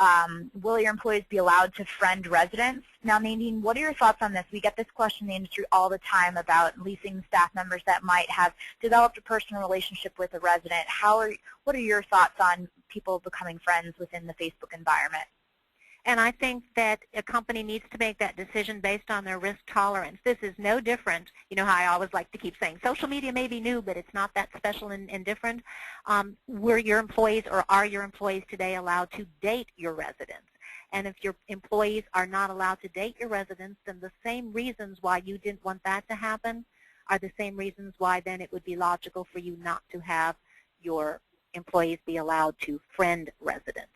your employees be allowed to friend residents? Now, Nadine, what are your thoughts on this? We get this question in the industry all the time about leasing staff members that might have developed a personal relationship with a resident. What are your thoughts on people becoming friends within the Facebook environment? And I think that a company needs to make that decision based on their risk tolerance. This is no different. You know how I always like to keep saying social media may be new, but it's not that special and different. Were your employees or are your employees today allowed to date your residents? And if your employees are not allowed to date your residents, then the same reasons why you didn't want that to happen are the same reasons why then it would be logical for you not to have your employees be allowed to friend residents.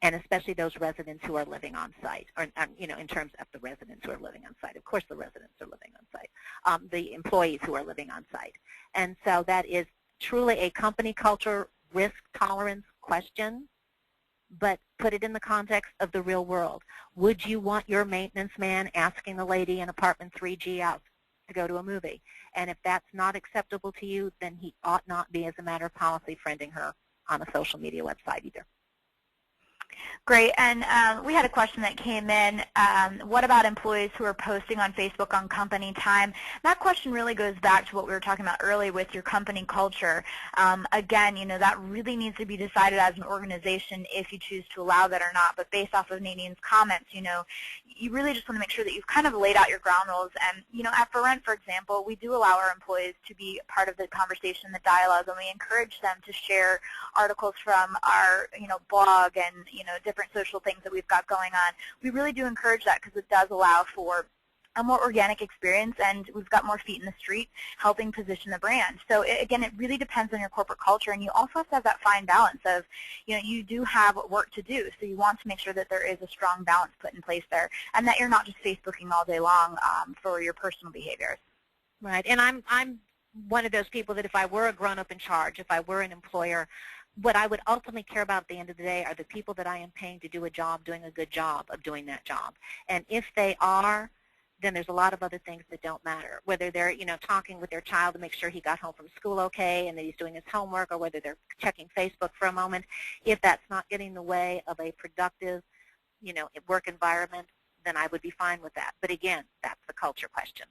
And especially those residents who are living on site, or in terms of the residents who are living on site. Of course, the residents are living on site. The employees who are living on site. And so that is truly a company culture risk tolerance question, but put it in the context of the real world. Would you want your maintenance man asking the lady in apartment 3G out to go to a movie? And if that's not acceptable to you, then he ought not be, as a matter of policy, friending her on a social media website either. Great, and we had a question that came in. What about employees who are posting on Facebook on company time? That question really goes back to what we were talking about earlier with your company culture. Again, that really needs to be decided as an organization if you choose to allow that or not. But based off of Nadine's comments, you really just want to make sure that you've kind of laid out your ground rules. And, at ForRent, for example, we do allow our employees to be part of the conversation, the dialogue, and we encourage them to share articles from our, blog and, different social things that we've got going on. We really do encourage that because it does allow for a more organic experience, and we've got more feet in the street helping position the brand. So again, it really depends on your corporate culture, and you also have to have that fine balance of, you do have work to do, so you want to make sure that there is a strong balance put in place there, and that you're not just Facebooking all day long for your personal behaviors. Right, and I'm one of those people that if I were a grown-up in charge, if I were an employer, what I would ultimately care about at the end of the day are the people that I am paying to do a job, doing a good job of doing that job. And if they are, then there's a lot of other things that don't matter, whether they're, talking with their child to make sure he got home from school okay and that he's doing his homework, or whether they're checking Facebook for a moment. If that's not getting in the way of a productive, work environment, then I would be fine with that. But again, that's the culture question.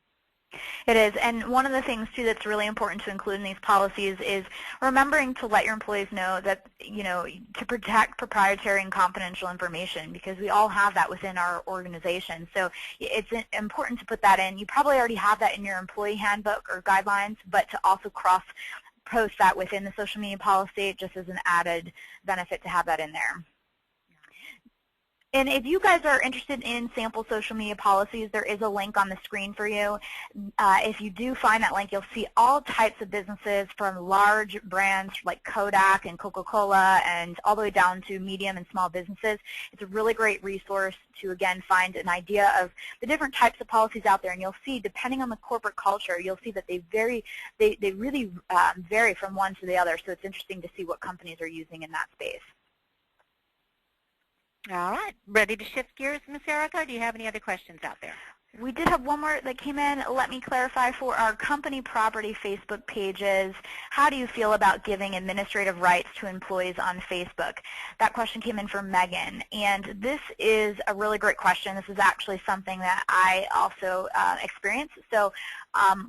It is, and one of the things, too, that's really important to include in these policies is remembering to let your employees know that, to protect proprietary and confidential information, because we all have that within our organization. So it's important to put that in. You probably already have that in your employee handbook or guidelines, but to also cross-post that within the social media policy just as an added benefit to have that in there. And if you guys are interested in sample social media policies, there is a link on the screen for you. If you do find that link, you'll see all types of businesses from large brands like Kodak and Coca-Cola and all the way down to medium and small businesses. It's a really great resource to, again, find an idea of the different types of policies out there. And you'll see, depending on the corporate culture, you'll see that they really vary from one to the other. So it's interesting to see what companies are using in that space. All right. Ready to shift gears, Ms. Erica? Do you have any other questions out there? We did have one more that came in. Let me clarify for our company property Facebook pages. How do you feel about giving administrative rights to employees on Facebook? That question came in from Megan. And this is a really great question. This is actually something that I also experienced. So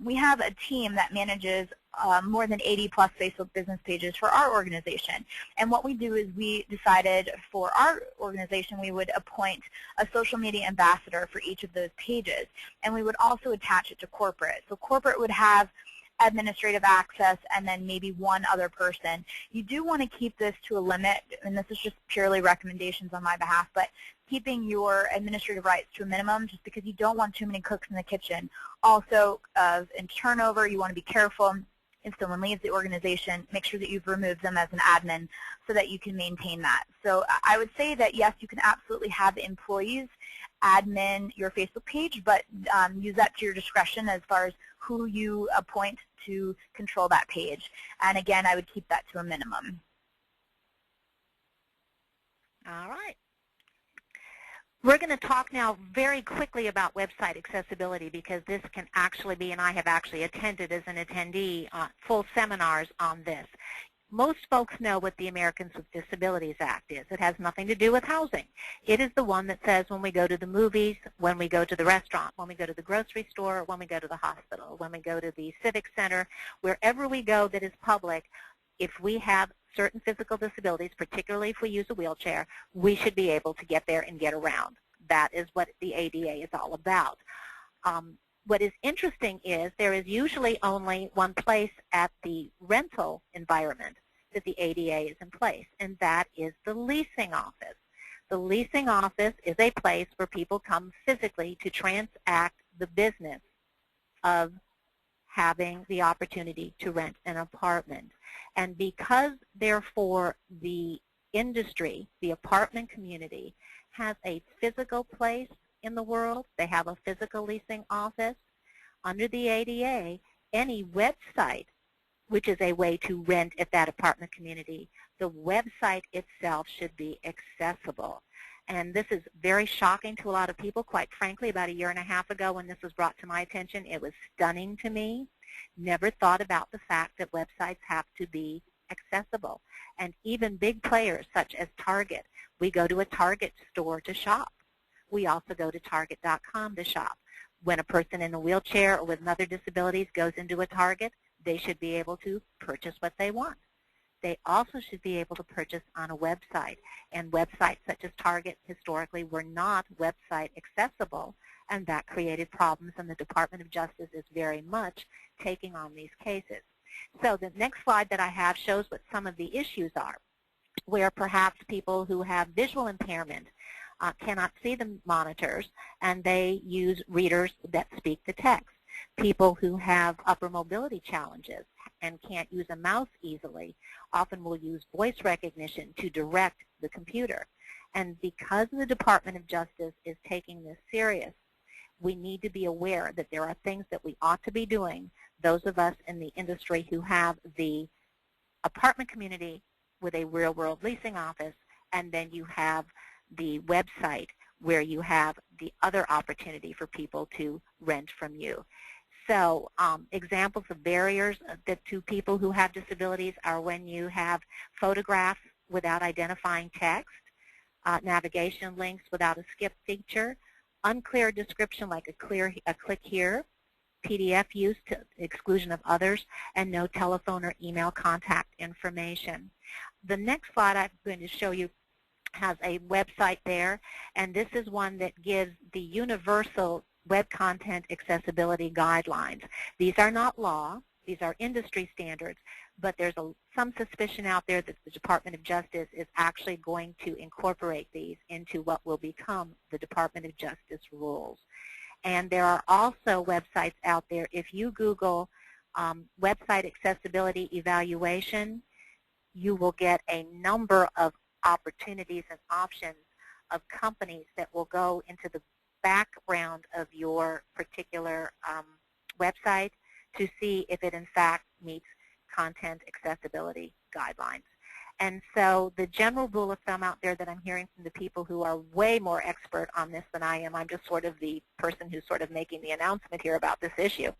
we have a team that manages more than 80-plus Facebook business pages for our organization. And what we do is we decided for our organization we would appoint a social media ambassador for each of those pages. And we would also attach it to corporate. So corporate would have administrative access and then maybe one other person. You do want to keep this to a limit, and this is just purely recommendations on my behalf, but keeping your administrative rights to a minimum just because you don't want too many cooks in the kitchen. Also, in turnover, you want to be careful. If someone leaves the organization, make sure that you've removed them as an admin so that you can maintain that. So I would say that, yes, you can absolutely have employees admin your Facebook page, but use that to your discretion as far as who you appoint to control that page. And again, I would keep that to a minimum. All right. We're going to talk now very quickly about website accessibility because this can actually be, and I have actually attended as an attendee, full seminars on this. Most folks know what the Americans with Disabilities Act is. It has nothing to do with housing. It is the one that says when we go to the movies, when we go to the restaurant, when we go to the grocery store, when we go to the hospital, when we go to the civic center, wherever we go that is public, if we have certain physical disabilities, particularly if we use a wheelchair, we should be able to get there and get around. That is what the ADA is all about. What is interesting is there is usually only one place at the rental environment that the ADA is in place, and that is the leasing office. The leasing office is a place where people come physically to transact the business of having the opportunity to rent an apartment. And because, therefore, the industry, the apartment community, has a physical place in the world, they have a physical leasing office, under the ADA, any website, which is a way to rent at that apartment community, the website itself should be accessible. And this is very shocking to a lot of people. Quite frankly, about a year and a half ago when this was brought to my attention, it was stunning to me. Never thought about the fact that websites have to be accessible. And even big players such as Target, we go to a Target store to shop. We also go to Target.com to shop. When a person in a wheelchair or with other disabilities goes into a Target, they should be able to purchase what they want. They also should be able to purchase on a website. And websites such as Target historically were not website accessible, and that created problems, and the Department of Justice is very much taking on these cases. So the next slide that I have shows what some of the issues are, where perhaps people who have visual impairment cannot see the monitors, and they use readers that speak the text. People who have upper mobility challenges and can't use a mouse easily often will use voice recognition to direct the computer. And because the Department of Justice is taking this serious, we need to be aware that there are things that we ought to be doing, those of us in the industry who have the apartment community with a real-world leasing office, and then you have the website where you have the other opportunity for people to rent from you. So examples of barriers to people who have disabilities are when you have photographs without identifying text, navigation links without a skip feature, unclear description like a click here, PDF use to exclusion of others, and no telephone or email contact information. The next slide I'm going to show you has a website there, and this is one that gives the universal web content accessibility guidelines. These are not law, these are industry standards, but there's some suspicion out there that the Department of Justice is actually going to incorporate these into what will become the Department of Justice rules. And there are also websites out there. If you Google website accessibility evaluation, you will get a number of opportunities and options of companies that will go into the background of your particular website to see if it in fact meets content accessibility guidelines. And so the general rule of thumb out there that I'm hearing from the people who are way more expert on this than I am, I'm just sort of the person who's sort of making the announcement here about this issue.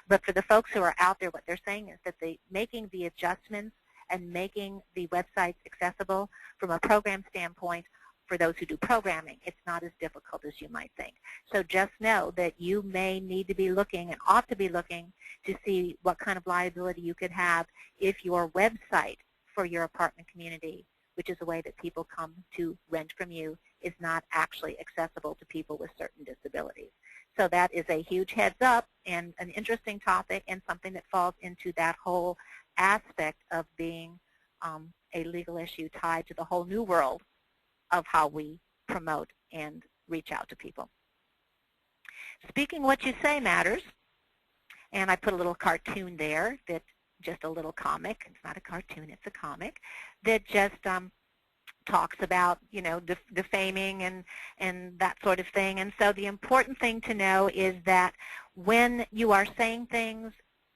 But for the folks who are out there, what they're saying is that making the adjustments and making the websites accessible from a program standpoint, for those who do programming, it's not as difficult as you might think. So just know that you may need to be looking and ought to be looking to see what kind of liability you could have if your website for your apartment community, which is a way that people come to rent from you, is not actually accessible to people with certain disabilities. So that is a huge heads up and an interesting topic and something that falls into that whole aspect of being a legal issue tied to the whole new world of how we promote and reach out to people. Speaking what you say matters, and I put a little cartoon there, that just a little comic. It's not a cartoon, it's a comic, that just talks about, you know, defaming and that sort of thing. And so the important thing to know is that when you are saying things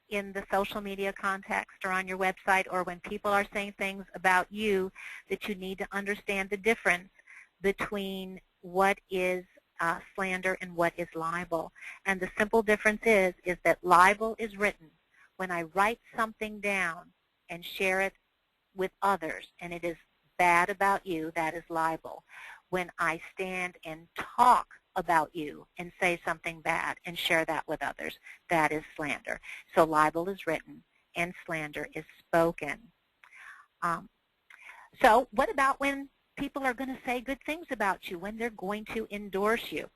in the social media context or on your website, or when people are saying things about you, that you need to understand the difference between what is slander and what is libel. And the simple difference is that libel is written. When I write something down and share it with others and it is bad about you, that is libel. When I stand and talk about you and say something bad and share that with others, that is slander. So libel is written and slander is spoken. So what about when people are going to say good things about you, when they're going to endorse you?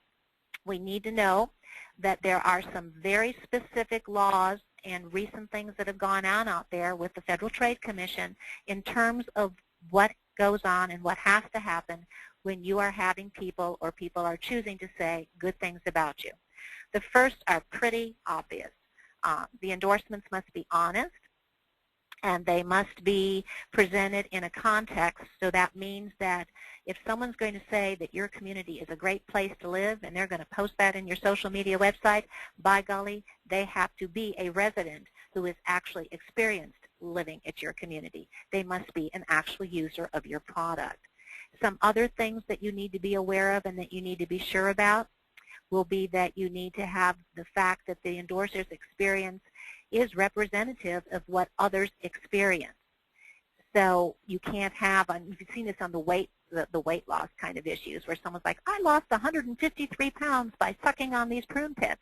We need to know that there are some very specific laws and recent things that have gone on out there with the Federal Trade Commission in terms of what goes on and what has to happen when you are having people or people are choosing to say good things about you. The first are pretty obvious. The endorsements must be honest, and they must be presented in a context. So that means that if someone's going to say that your community is a great place to live and they're going to post that in your social media website, by golly, they have to be a resident who is actually experienced living at your community. They must be an actual user of your product. Some other things that you need to be aware of and that you need to be sure about will be that you need to have the fact that the endorser's experience is representative of what others experience. So you can't have, you've seen this on the weight loss kind of issues where someone's like, I lost 153 pounds by sucking on these prune pits.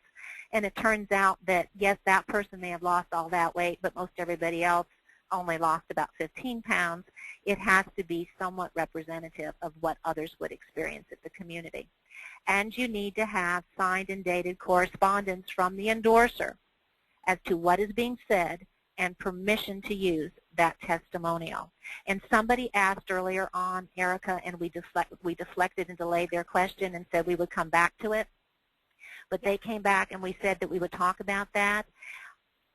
And it turns out that, yes, that person may have lost all that weight, but most everybody else only lost about 15 pounds. It has to be somewhat representative of what others would experience at the community. And you need to have signed and dated correspondence from the endorser as to what is being said and permission to use that testimonial. And somebody asked earlier on, Erica, and we deflected and delayed their question and said we would come back to it. But they came back and we said that we would talk about that.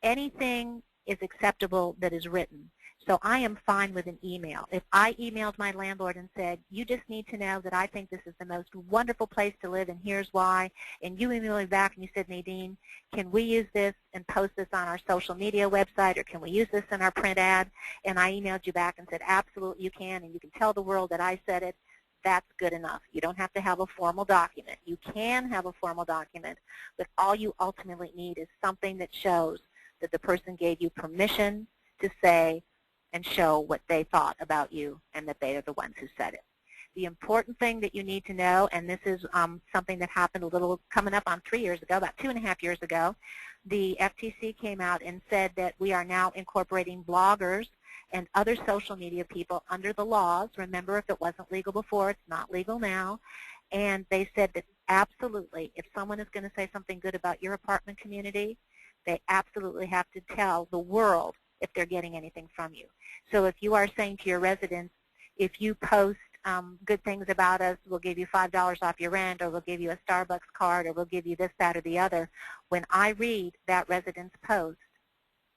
Anything is acceptable that is written. So I am fine with an email. If I emailed my landlord and said, you just need to know that I think this is the most wonderful place to live and here's why, and you emailed me back and you said, Nadine, can we use this and post this on our social media website, or can we use this in our print ad? And I emailed you back and said, absolutely you can, and you can tell the world that I said it. That's good enough. You don't have to have a formal document. You can have a formal document, but all you ultimately need is something that shows that the person gave you permission to say and show what they thought about you and that they are the ones who said it. The important thing that you need to know, and this is something that happened a little coming up on 3 years ago, about 2.5 years ago, the FTC came out and said that we are now incorporating bloggers and other social media people under the laws. Remember, if it wasn't legal before, it's not legal now. And they said that absolutely, if someone is going to say something good about your apartment community, they absolutely have to tell the world if they're getting anything from you. So if you are saying to your residents, if you post good things about us, we'll give you $5 off your rent, or we'll give you a Starbucks card, or we'll give you this, that, or the other, when I read that resident's post,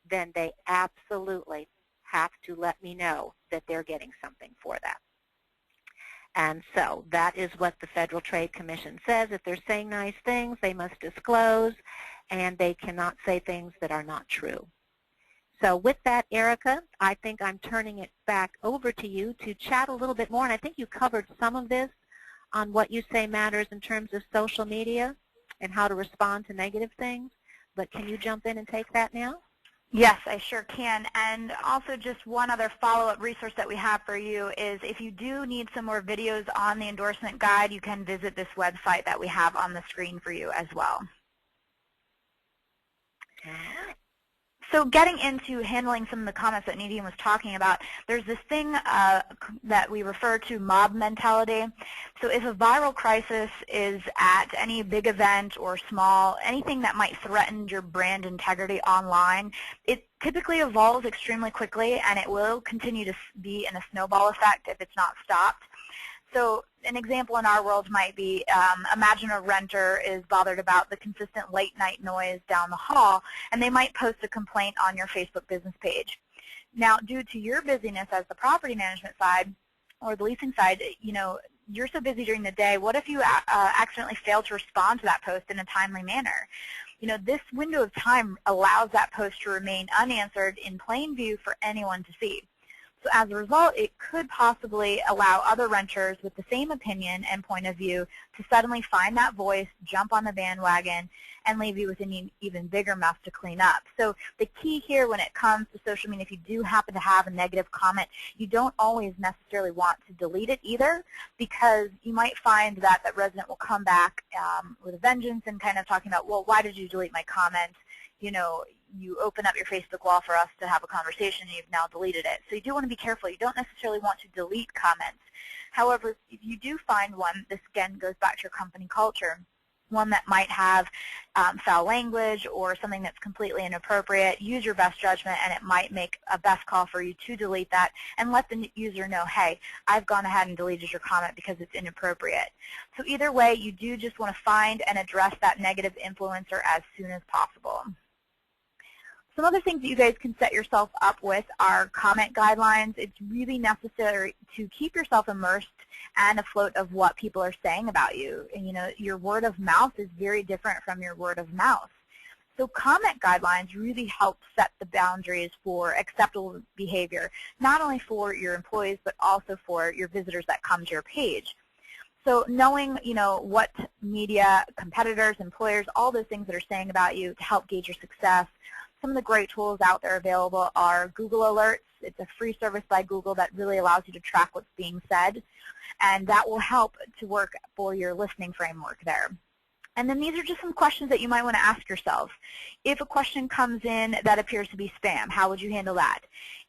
then they absolutely have to let me know that they're getting something for that. And so that is what the Federal Trade Commission says. If they're saying nice things, they must disclose, and they cannot say things that are not true. So with that, Erica, I think I'm turning it back over to you to chat a little bit more. And I think you covered some of this on what you say matters in terms of social media and how to respond to negative things. But can you jump in and take that now? Yes, I sure can. And also just one other follow-up resource that we have for you is if you do need some more videos on the endorsement guide, you can visit this website that we have on the screen for you as well. So getting into handling some of the comments that Nadine was talking about, there's this thing that we refer to mob mentality. So if a viral crisis is at any big event or small, anything that might threaten your brand integrity online, it typically evolves extremely quickly, and it will continue to be in a snowball effect if it's not stopped. So an example in our world might be, imagine a renter is bothered about the consistent late night noise down the hall, and they might post a complaint on your Facebook business page. Now, due to your busyness as the property management side or the leasing side, you know, you're so busy during the day, what if you accidentally fail to respond to that post in a timely manner? You know, this window of time allows that post to remain unanswered in plain view for anyone to see. So as a result, it could possibly allow other renters with the same opinion and point of view to suddenly find that voice, jump on the bandwagon, and leave you with an even bigger mess to clean up. So the key here when it comes to social media, if you do happen to have a negative comment, you don't always necessarily want to delete it either, because you might find that that resident will come back with a vengeance and kind of talking about, well, why did you delete my comment? You know, you open up your Facebook wall for us to have a conversation and you've now deleted it. So you do want to be careful. You don't necessarily want to delete comments. However, if you do find one, this again goes back to your company culture, one that might have foul language or something that's completely inappropriate, use your best judgment, and it might make a best call for you to delete that and let the user know, hey, I've gone ahead and deleted your comment because it's inappropriate. So either way, you do just want to find and address that negative influencer as soon as possible. Some other things that you guys can set yourself up with are comment guidelines. It's really necessary to keep yourself immersed and afloat of what people are saying about you. And, you know, your word of mouth is very different from your word of mouth. So comment guidelines really help set the boundaries for acceptable behavior, not only for your employees, but also for your visitors that come to your page. So knowing, you know, what media, competitors, employers, all those things that are saying about you to help gauge your success. Some of the great tools out there available are Google Alerts. It's a free service by Google that really allows you to track what's being said, and that will help to work for your listening framework there. And then these are just some questions that you might want to ask yourself. If a question comes in that appears to be spam, how would you handle that?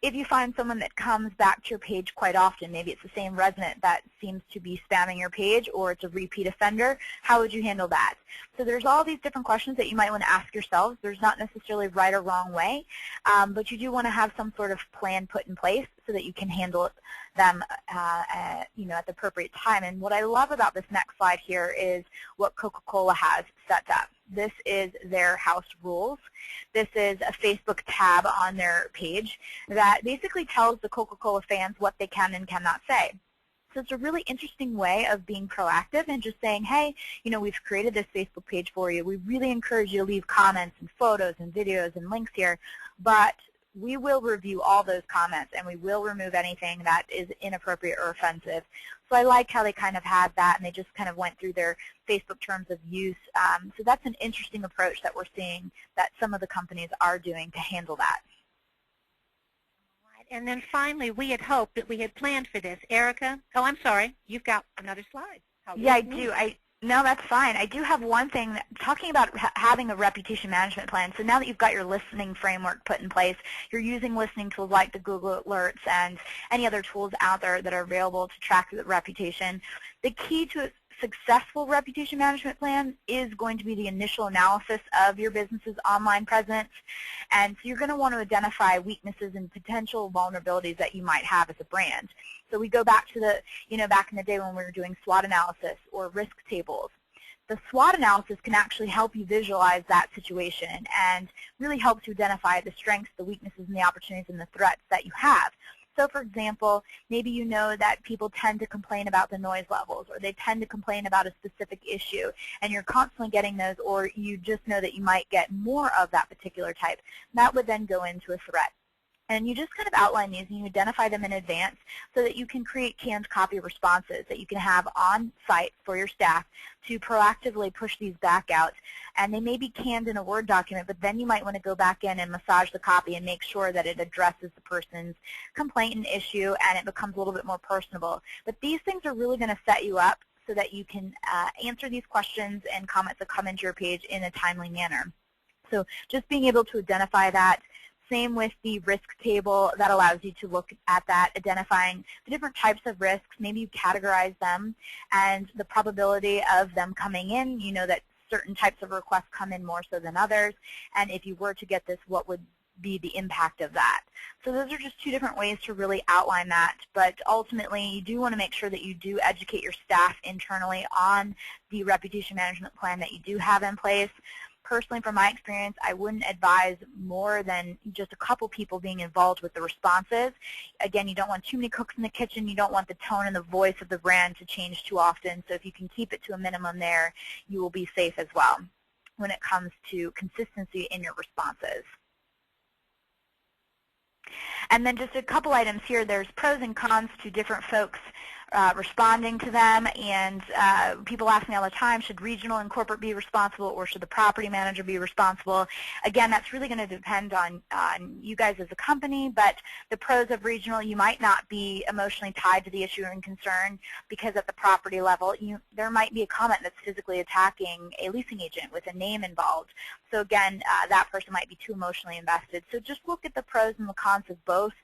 If you find someone that comes back to your page quite often, maybe it's the same resident that seems to be spamming your page, or it's a repeat offender, how would you handle that? So there's all these different questions that you might want to ask yourselves. There's not necessarily right or wrong way, but you do want to have some sort of plan put in place so that you can handle them at the appropriate time. And what I love about this next slide here is what Coca-Cola has set up. This is their house rules. This is a Facebook tab on their page that basically tells the Coca-Cola fans what they can and cannot say. So it's a really interesting way of being proactive and just saying, hey, we've created this Facebook page for you. We really encourage you to leave comments and photos and videos and links here, but we will review all those comments and we will remove anything that is inappropriate or offensive. So I like how they kind of had that, and they just kind of went through their Facebook terms of use. So that's an interesting approach that we're seeing that some of the companies are doing to handle that. And then finally, we had hoped that we had planned for this. Erica, oh, I'm sorry, you've got another slide. Yeah, I do. No, that's fine. I do have one thing, talking about having a reputation management plan. So now that you've got your listening framework put in place, you're using listening tools like the Google Alerts and any other tools out there that are available to track the reputation. The key to a successful reputation management plan is going to be the initial analysis of your business's online presence. And so you're going to want to identify weaknesses and potential vulnerabilities that you might have as a brand. So we go back to the, back in the day when we were doing SWOT analysis or risk tables. The SWOT analysis can actually help you visualize that situation and really helps you identify the strengths, the weaknesses, and the opportunities and the threats that you have. So, for example, maybe you know that people tend to complain about the noise levels, or they tend to complain about a specific issue, and you're constantly getting those, or you just know that you might get more of that particular type. That would then go into a threat. And you just kind of outline these and you identify them in advance so that you can create canned copy responses that you can have on site for your staff to proactively push these back out. And they may be canned in a Word document, but then you might want to go back in and massage the copy and make sure that it addresses the person's complaint and issue and it becomes a little bit more personable. But these things are really going to set you up so that you can answer these questions and comments that come into your page in a timely manner. So just being able to identify that. Same with the risk table that allows you to look at that, identifying the different types of risks. Maybe you categorize them and the probability of them coming in. You know that certain types of requests come in more so than others. And if you were to get this, what would be the impact of that? So those are just two different ways to really outline that. But ultimately, you do want to make sure that you do educate your staff internally on the reputation management plan that you do have in place. Personally, from my experience, I wouldn't advise more than just a couple people being involved with the responses. Again, you don't want too many cooks in the kitchen. You don't want the tone and the voice of the brand to change too often. So if you can keep it to a minimum there, you will be safe as well when it comes to consistency in your responses. And then just a couple items here. There's pros and cons to different folks responding to them, and people ask me all the time, should regional and corporate be responsible, or should the property manager be responsible? Again, that's really going to depend on you guys as a company, but the pros of regional, you might not be emotionally tied to the issue and concern, because at the property level, there might be a comment that's physically attacking a leasing agent with a name involved. So again, that person might be too emotionally invested. So just look at the pros and the cons of both.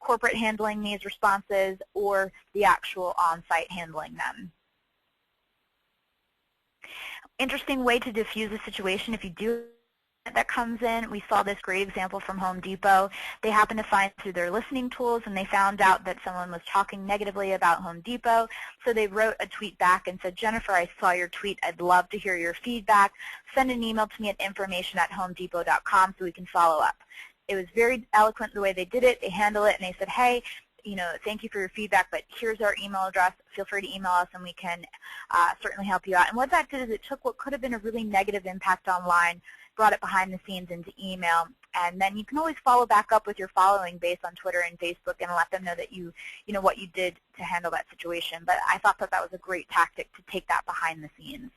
Corporate handling these responses or the actual on-site handling them. Interesting way to diffuse a situation if you do that comes in. We saw this great example from Home Depot. They happened to find through their listening tools, and they found out that someone was talking negatively about Home Depot. So they wrote a tweet back and said, Jennifer, I saw your tweet. I'd love to hear your feedback. Send an email to me at information@homedepot.com so we can follow up. It was very eloquent the way they did it. They handled it, and they said, hey, thank you for your feedback, but here's our email address. Feel free to email us, and we can certainly help you out. And what that did is it took what could have been a really negative impact online, brought it behind the scenes into email, and then you can always follow back up with your following based on Twitter and Facebook and let them know that you know what you did to handle that situation. But I thought that was a great tactic to take that behind the scenes.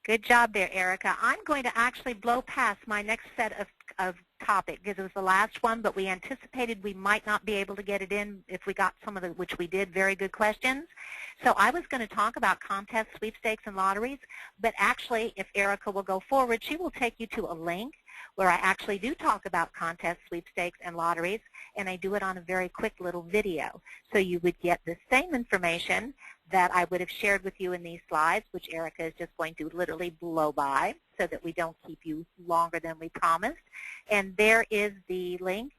Good job there, Erica. I'm going to actually blow past my next set of of topic because it was the last one, but we anticipated we might not be able to get it in if we got some of the, which we did, very good questions. So I was going to talk about contests, sweepstakes, and lotteries, but actually, if Erica will go forward, she will take you to a link where I actually do talk about contests, sweepstakes, and lotteries, and I do it on a very quick little video. So you would get the same information that I would have shared with you in these slides, which Erica is just going to literally blow by so that we don't keep you longer than we promised. And there is the link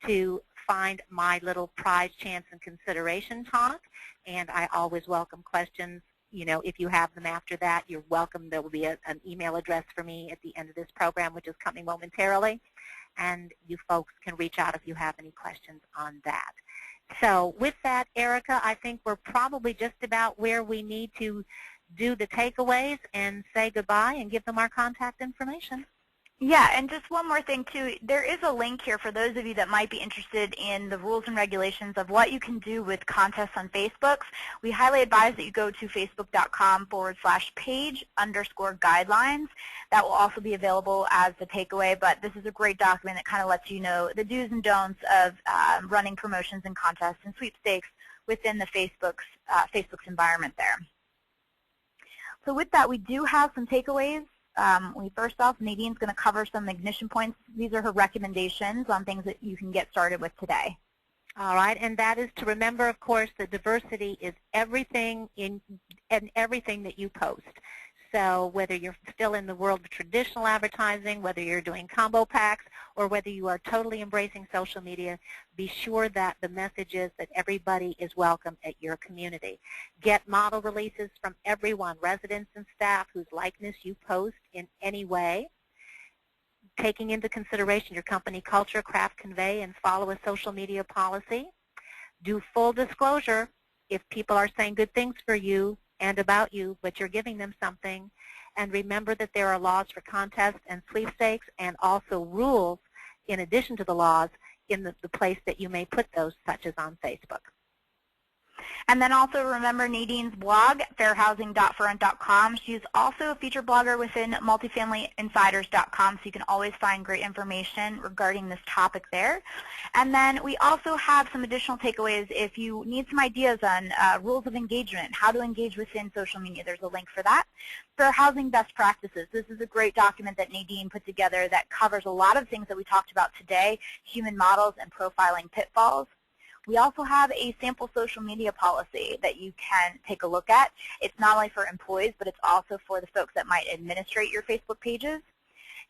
to find my little prize, chance, and consideration talk. And I always welcome questions. You know, if you have them after that, you're welcome. There will be an email address for me at the end of this program, which is coming momentarily. And you folks can reach out if you have any questions on that. So with that, Erica, I think we're probably just about where we need to do the takeaways and say goodbye and give them our contact information. Yeah, and just one more thing, too. There is a link here for those of you that might be interested in the rules and regulations of what you can do with contests on Facebook. We highly advise that you go to facebook.com/page_guidelines. That will also be available as the takeaway, but this is a great document that kind of lets you know the do's and don'ts of running promotions and contests and sweepstakes within the Facebook's environment there. So with that, we do have some takeaways. First off, Nadine's going to cover some ignition points. These are her recommendations on things that you can get started with today. All right, and that is to remember, of course, that diversity is everything in everything that you post. So whether you're still in the world of traditional advertising, whether you're doing combo packs, or whether you are totally embracing social media, be sure that the message is that everybody is welcome at your community. Get model releases from everyone, residents and staff whose likeness you post in any way, taking into consideration your company culture, craft, convey, and follow a social media policy. Do full disclosure if people are saying good things for you and about you, but you're giving them something. And remember that there are laws for contests and sweepstakes and also rules in addition to the laws in the place that you may put those, such as on Facebook. And then also remember Nadine's blog, fairhousing.forrent.com. She's also a featured blogger within multifamilyinsiders.com, so you can always find great information regarding this topic there. And then we also have some additional takeaways if you need some ideas on rules of engagement, how to engage within social media. There's a link for that. Fair housing best practices. This is a great document that Nadine put together that covers a lot of things that we talked about today, human models and profiling pitfalls. We also have a sample social media policy that you can take a look at. It's not only for employees, but it's also for the folks that might administrate your Facebook pages.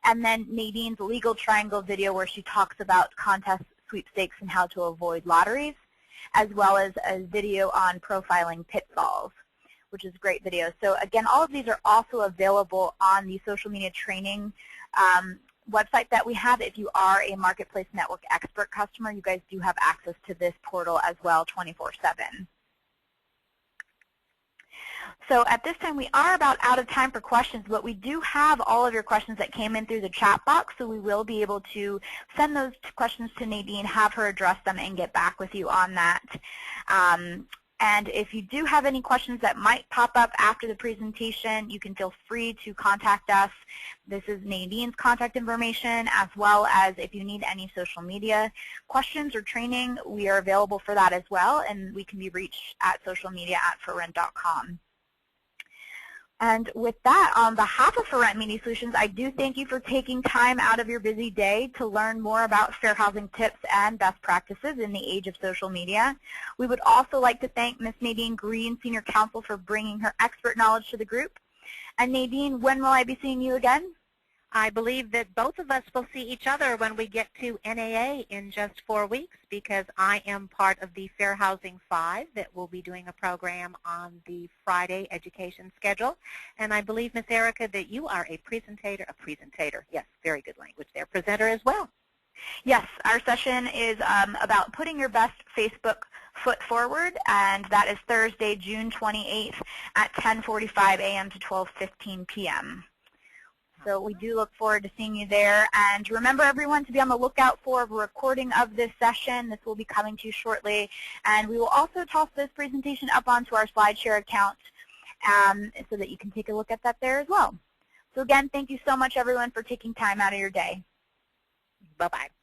And then Nadine's legal triangle video where she talks about contests, sweepstakes, and how to avoid lotteries, as well as a video on profiling pitfalls, which is a great video. So again, all of these are also available on the social media training website that we have. If you are a Marketplace Network Expert customer, you guys do have access to this portal as well 24/7. So at this time, we are about out of time for questions, but we do have all of your questions that came in through the chat box, so we will be able to send those questions to Nadine, have her address them, and get back with you on that. And if you do have any questions that might pop up after the presentation, you can feel free to contact us. This is Nadine's contact information, as well as if you need any social media questions or training, we are available for that as well, and we can be reached at socialmedia@ForRent.com. And with that, on behalf of ForRent Media Solutions, I do thank you for taking time out of your busy day to learn more about fair housing tips and best practices in the age of social media. We would also like to thank Ms. Nadine Green, Senior Counsel, for bringing her expert knowledge to the group. And Nadine, when will I be seeing you again? I believe that both of us will see each other when we get to NAA in just 4 weeks, because I am part of the Fair Housing 5 that will be doing a program on the Friday education schedule. And I believe, Ms. Erica, that you are a presenter, yes, very good language there, presenter as well. Yes, our session is about putting your best Facebook foot forward, and that is Thursday, June 28th at 10:45 a.m. to 12:15 p.m. So we do look forward to seeing you there. And remember, everyone, to be on the lookout for a recording of this session. This will be coming to you shortly. And we will also toss this presentation up onto our SlideShare account so that you can take a look at that there as well. So again, thank you so much, everyone, for taking time out of your day. Bye-bye.